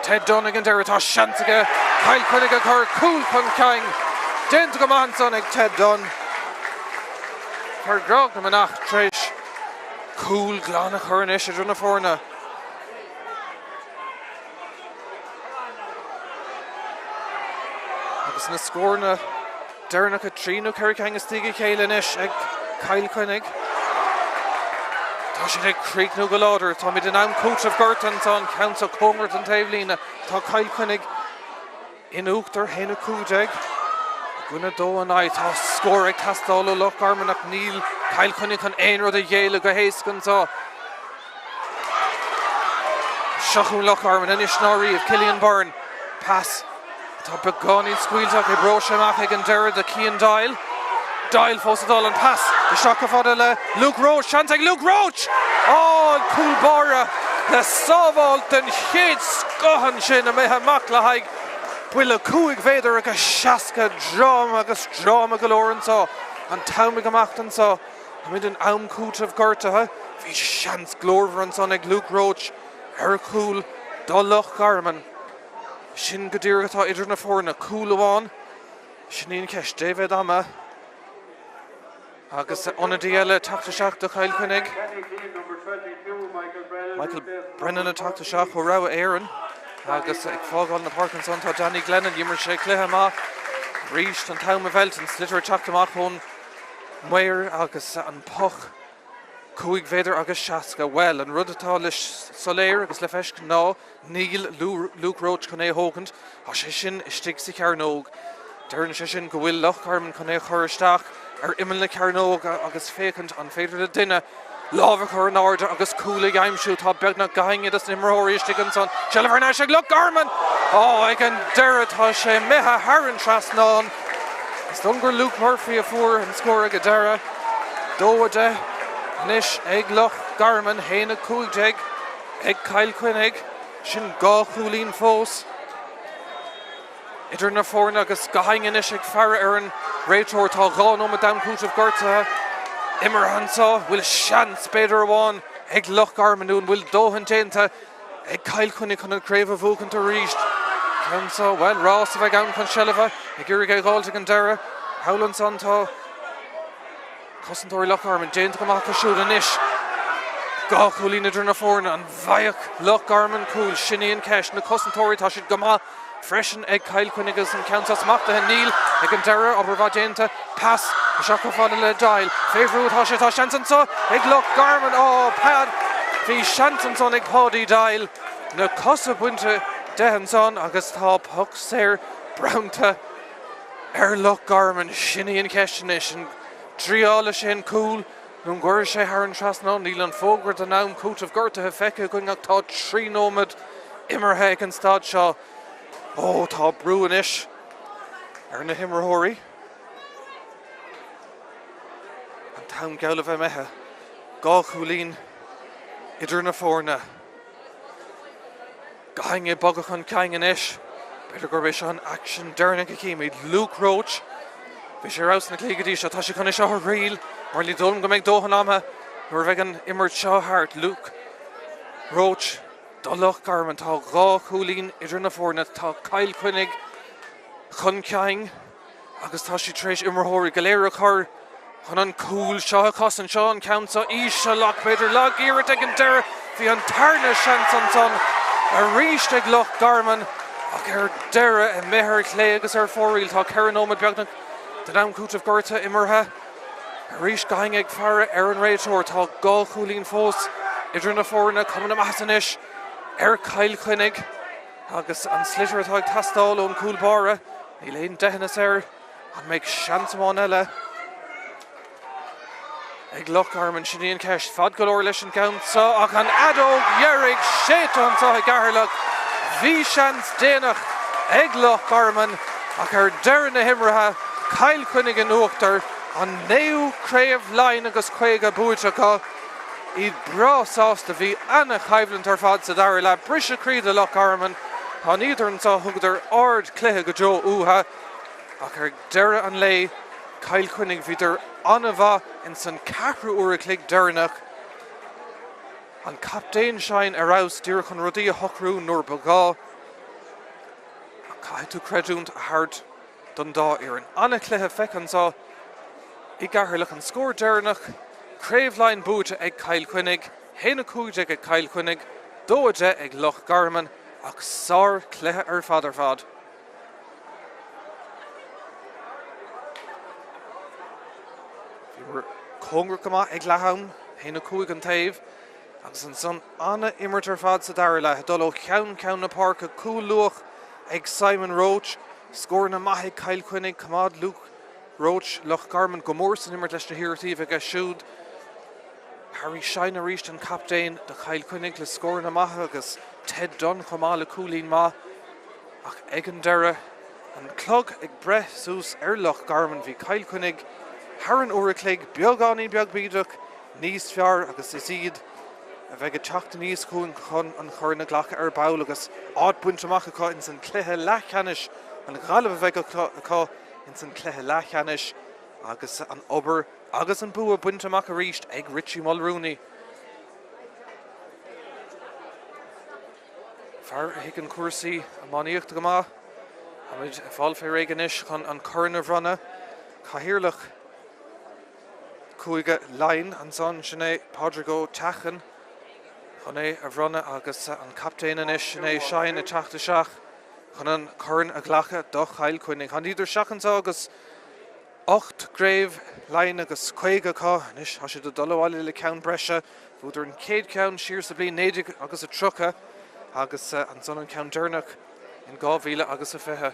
[SPEAKER 1] Ted Donegan deire tá seantaige Kyle Cunning a chur cúl chun ceing déanta go maith son ag Ted Dunn chur grog na manach treis cúl glán a chur inis idir na fórna agus na scórna dearna go tríú ceir ceang a stíige chéile inis ag Kyle Cunning Tá si ag críicnú go láidir tá mid an am cútah gortan son count a cómart an taobhlína tá Kyle Cunning in úachtar héna cúdeag guna dó an áid tá scór ag tastála Loch Garman ach níl Kyle Cunning chun aon rud a dhéile go héascan tá seachún Loch Garman inis snáríomh Cillian Byrne pass tá beáín scuilteach i bro semach ag an deire de Cian Dial Dial fósadál an pass the shock of le Luke Roach chanting Luke Roach an cool bara le sábháil den chéad scohan sin a méthe mac le haig bhuiile cúig féidir agus seaca drama galóir antá an tamig amach antá a mid an am cútah gortathe bhí seans glórhar an son ag Luke Roach ar cúl dá Loch Garman sin go dtíortha idir na fórna cúl amháin sin íon ceist David Ama agus onadí eile tachta seach do Kyle Cunning Michael Brennan a tachta seach ó rá éireann agus ag fágáil na Páirc an son tá Danny Glennon dhimar sé cluiche amach ríist an tam a bheilt an slitir teachta amach chun muir agus an poch cúig féidir agus seaca well an rud atá leis soléir agus le feisc ná níl Luke Roach chun é hógant á sé sin istigh sa cearnóg dearann sé sin go bhfuil Loch Garman chun é choristeach ar imime le cearnóg agus fécant an féidir le duine lábhar chur an áde agus cúla aimimsú tá beagna gaingad as nimróirí istigh an son Shellah Varna ag Loch Garman ag an deire tá sé methe Haran trasnáin is don gur Luke Murphy a fuair an scóra go deire dóide Nis ag Loch Garman héna cúigdeag ag Kyle Cunning sin gá Chuilín fós idir na fórna agus gahangan is ag fear ar an réitóir tá gáin ó dam cútah gortathe immer ansá bhfuil seans beidir amháin ag Loch Garmanún bhfuil dóhan déanta ag Kyle Cunning chun an craobh a bhúcan a ríist ansá well rás a bheith gan chun Shellah ag irig gáilte an deire howlan son tá Cosantóirí Loch Garman déanta go maith siúd inis gá Chuilín idir na fórna an bhaíoch Loch Garman cúil sin íon ceist na Cosantóirí tá siad go maith Freshen ag Ceall Chainnigh an Countess Machta Neil ag an Dara Obervadjenta pass Shaka Fadala Dial Favorite Hashita Shanson ag Loch Garman pad fi Shanson ag Paddy Dial na Cosa Bunta Dehanson agus tá puck Sir Brownta Loch Garman Shinny in Ceannais and Triala Shin Cool Nún Gwer sé Haran Trasno Neil an Fogre the Naum Coat of Gerta Hefeka going up tá Tree Nomad Immerheg and Stad Shaw tá Bruinish na Himmerhory and Town Gaul of Emeha Gá Chuilín Idir na Forna Gahinge Bogachan Kainganish Better Gorbish on action Derna Kakimi Luke Roach Fisher House na Clegadisha Tashi Kanish or Reel Marley Dulm go make Dohanama Norvegan Immer Shaw Hart Luke Roach Loch Garman tá Gá Chuilín Idir na Forna tá Ceall Chainnigh Chun Ceannigh agus tá si tréis Immerhory Galéire chur chun an cool Shaw Cossan Shaw an Countsa Isha Loch Peter Loch Garman ag an Dara hí an Tarna Shanson a ríist ag Loch Garman ag Dara a Mehar Clay agus Foril tá Ceann Ómad beagnach den Naum Coat of Gerta Immerha a ríist gaing ag Farra Aaron Raitor tá Gá Chuilín fós Idir na Forna cumann Mahasanish Ceall Chainnigh agus an slitter atá tastáil ón Coolbara ní léon dehannas an méid seansamán eile ag Loch Garman sinní an ceist fad go leir leis an Countsa ach an adó dhearrig sétan sa Ceatharlach bhí seans déanach ag Loch Garman ach deir na himratha Ceall Chainnigh an uachtar an néú Craobhacha agus chuige buaiteacha Iad brasásta bhí anna chaibhlann tar fad sa dair le breise críd a Loch Garman tá níidir an sa thugtar ard cluiche go Joe uha ach deire an lei Ceall Chainnigh bhíidir anna bha in san 4 uair clig deirnach an captain sein arás dír chun rudí a hochrú nuair bagá a caiitú creidúnt a hard don dá ar an anna cluiche fechan sa I Ceatharlach an scór deirnach Craobhacha búte ag Ceall Chainnigh, héna cúide ag Ceall Chainnigh, dóide ag Loch Garman ach sár cluiche ar fad. Bhí congra go ag leathain, héna cúig an taobh, agus an son anna immert ar fad sa dair le, dul ó ceann na Páirc a cúil luach ag Simon Roach, scór na maith ag Ceall Chainnigh, cumad Luke Roach, Loch Garman go mór san immert leis na hirirtíomh ag a siúd. Harry Shine a ríist an captain de Ceall Chainnigh le scór na maith agus Ted Dunn chumála Chuilín ma ach ag an Dara an clog ag breth sús Loch Garman hí Ceall Chainnigh Haran uair clig beagánaí beag bídeach níos fear agus is iad a bheith go teachta níos cúin chun an chur na ghlacha ar bail agus ád buinte amach acu in san cluiche lechanis an ghailh a bheith acu in san cluiche lechanis agus an obair agus an bua buinte amach a ríist ag Richie Mulrooney. Fear a hic an cuasaí a máíocht go má Amid fáil fé réganis chun an churann a bhronna Ceatharlach cúige lein an son sinné Pádraigó Techan chun é a bhronna agus an captain inis sinné Sean a Tráchtaireacht chun an churann a ghlacha do Ceall Chainnigh. An idir seachans agus 8 gréibh lein agus chuige cá inis tá si do dulháile le ceann breise bhúidir an céad ceann siar sa bliain 90 agus a trocha agus an son an ceann deirnach in 2000 agus a 20.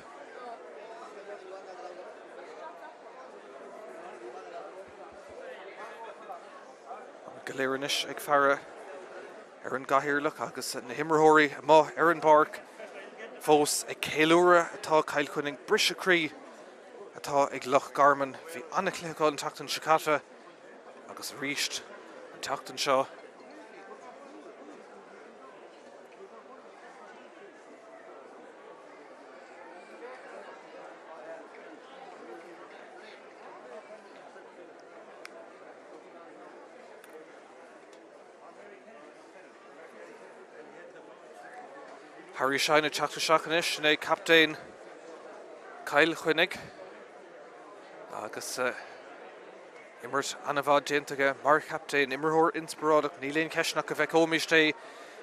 [SPEAKER 1] Galéirinis ag fearra ar an Ceatharlach agus na Himmerhory má ar an Páirc fós ag céiliúra atá Ceall Chainnigh breise crí atá ag Loch Garman hí anna cluiche an teachtain sicata agus ríist an teachtain seo. Harry Shine a Tráchtaireacht inis sinné captain Ceall Chainnigh agus immert anna bhd déantaige mar captain immerthór inspiráideach ní léon ceisneach a bheith ómiste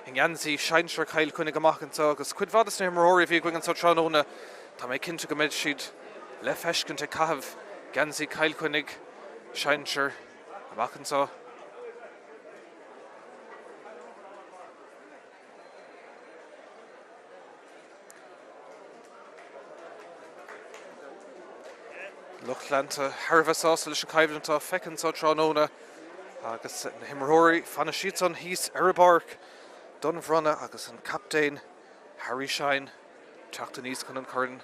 [SPEAKER 1] in Jansi Sheinsher Kyle Kunnig amachchan so agus cuid vadas na himróí bhí gwigan so Trána tá mé cinnte go mid siad le feiscin te cahabh Jansi Kyle Kunnig Sheinsher amachchan so. Loch Lanta Harvah Sauce leis an caibhlann tá fecinn so Trána agus na himróí fanna siad son híos Páirc Don Bhronna agus an captain Harry Shine Tráchtaireacht chun an churn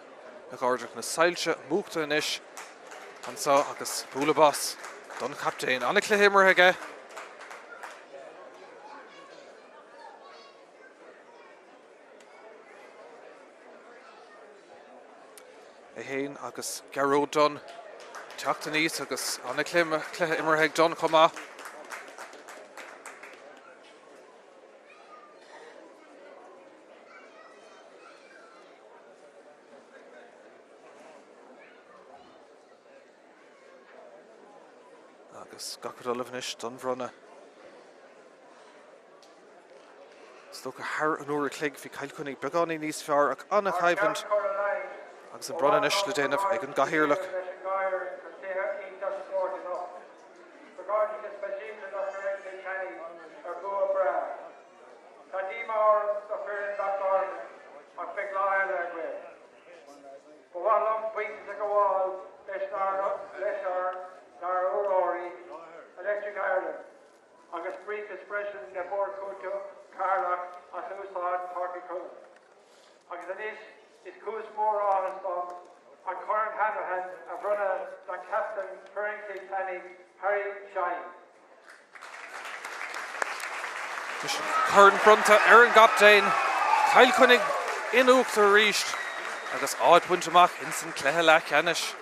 [SPEAKER 1] na gáideach na sailse múchta inis an so agus búla bás don captain anna cléimar aige. Héin agus Garó Don Tráchtaireacht agus anna cléimar aige Don comá. Gacad olivnish Don Bhronna. Stocha har an úr clig fi Kyle Kunnig begáí níos fear ach anna chaibhland agus an bronna nish le déanamh ag an gahíirlach.
[SPEAKER 2] Electric Ireland. Agus brief expression the board to Ceatharlach and Úsáid Páirc Cullen. Agus anis is cús mór áhas bom an current Hanahan a brunna the captain Cill Chainnigh Harry Shine.
[SPEAKER 1] Current fronta Aaron Gaptain Kyle Kunnig in Uachtar ríist agus áid buinteach in san Ceatharlach Ceannais.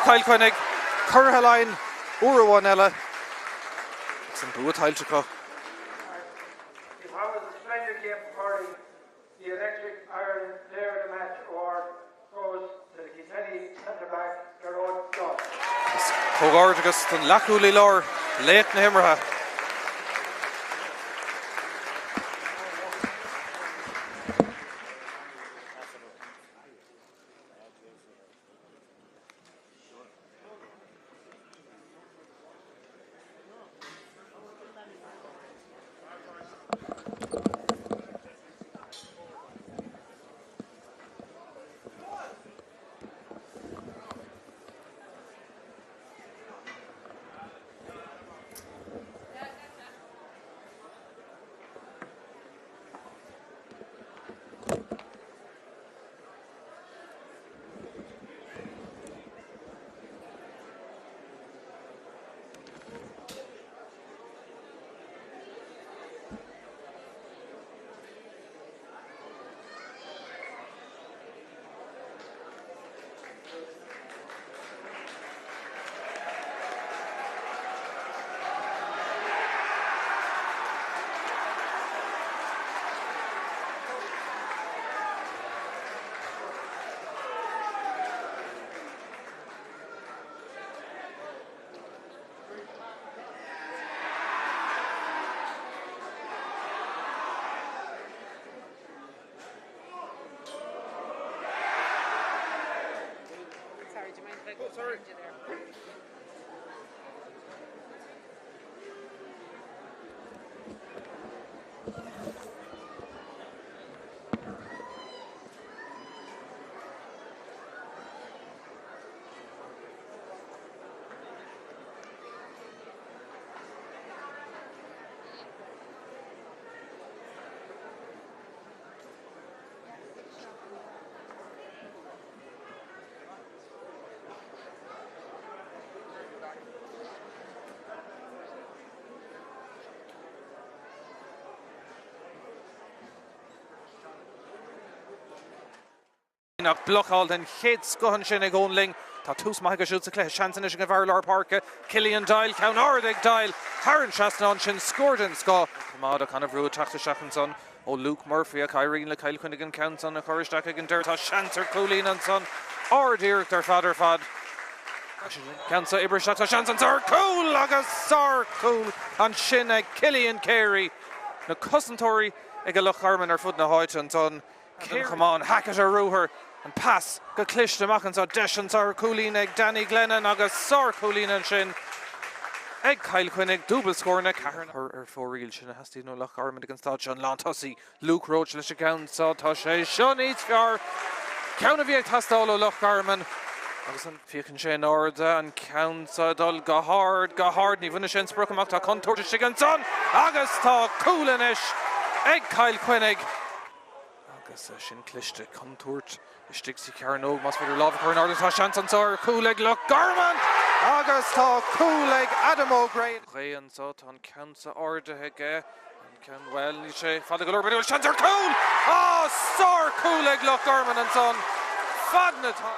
[SPEAKER 1] Kyle Kunnig, Ceatharlach, Uaháin eile, san buatáilte go.
[SPEAKER 2] It was a splendid game for the Electric Ireland player of the match award goes to the Ceannais centre back Ionad.
[SPEAKER 1] Cógáir agus don leacúlaí lár léit na himrithe. nach blochál den chéad scohan sin ag ónling. Tá tús maithe go siúd sa Cluiche Ceannais is go bharlar Páirc. Cilín Dial ceann ard Dial. Haran Seasnán sin scored in sco. Máda kind of rúd Tráchtaireacht an son. O Luke Murphy a Caireen le Cail Chainnigh count son a Choristeach ag an Dirt. Tá Seantar Chuilín an son. Ard Iarc dar fad. Cansa Ibriseach tá Seansan sar cool agus sar cool an sin ag Cilín Carey. Na Cossantóirí ag a Loch Garman ar fud na háit an son. Chamán hacket a rúher an pass go Cluiche amach an so deis sar Chuilín ag Danny Glennon agus sar Chuilín an sin. Ag Cail Chainnigh double scorna Cairn ar fóríil sin a hastíí nó Loch Garman ag an stáid John Lantosi Luke Roach leis a count so tá sé seo níos fear. Ceanna bhí ag tastáil ó Loch Garman. Agus an fiochan sé árda an count so dul go hard ní bhuna sin spruch amach tá contúirte sig an son agus tá cúlanis ag Cail Chainnigh. Agus sin cliste contúirt istig si cearn óg mas féidir lábh chuir árda tá seansan sár cool ag Loch Garman. Agus tá cool ag Adam O'Grady. Réan so tá an count sa árdathe ge. An count well ní sé fada go leor beidir seansar cool. Sár cool ag Loch Garman an son. Fadna tá.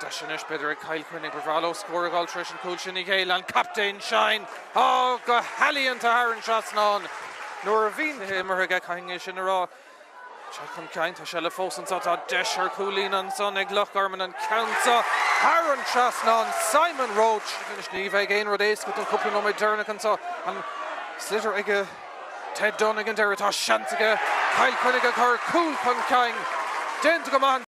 [SPEAKER 1] Deisinis beidir ag Cail Chainnigh bravalo scór ag altris an cool sin Míchéal an captain shine. Go halíonn tá Haran Seasnán. Nuair a bhín mar ag caiinge sin ará. Chachan Cain tá se le fósan sa tá deisir Chuilín an son ag Loch Garman an countsa. Haran Seasnán Simon Roach. Finis ní bheith géin rud éis go an cúpla nó méid dearnach an so. An slitter ag Ted Donegan deir tá seantaige. Cail Chainnigh a chur cool chun Cain. Den to go man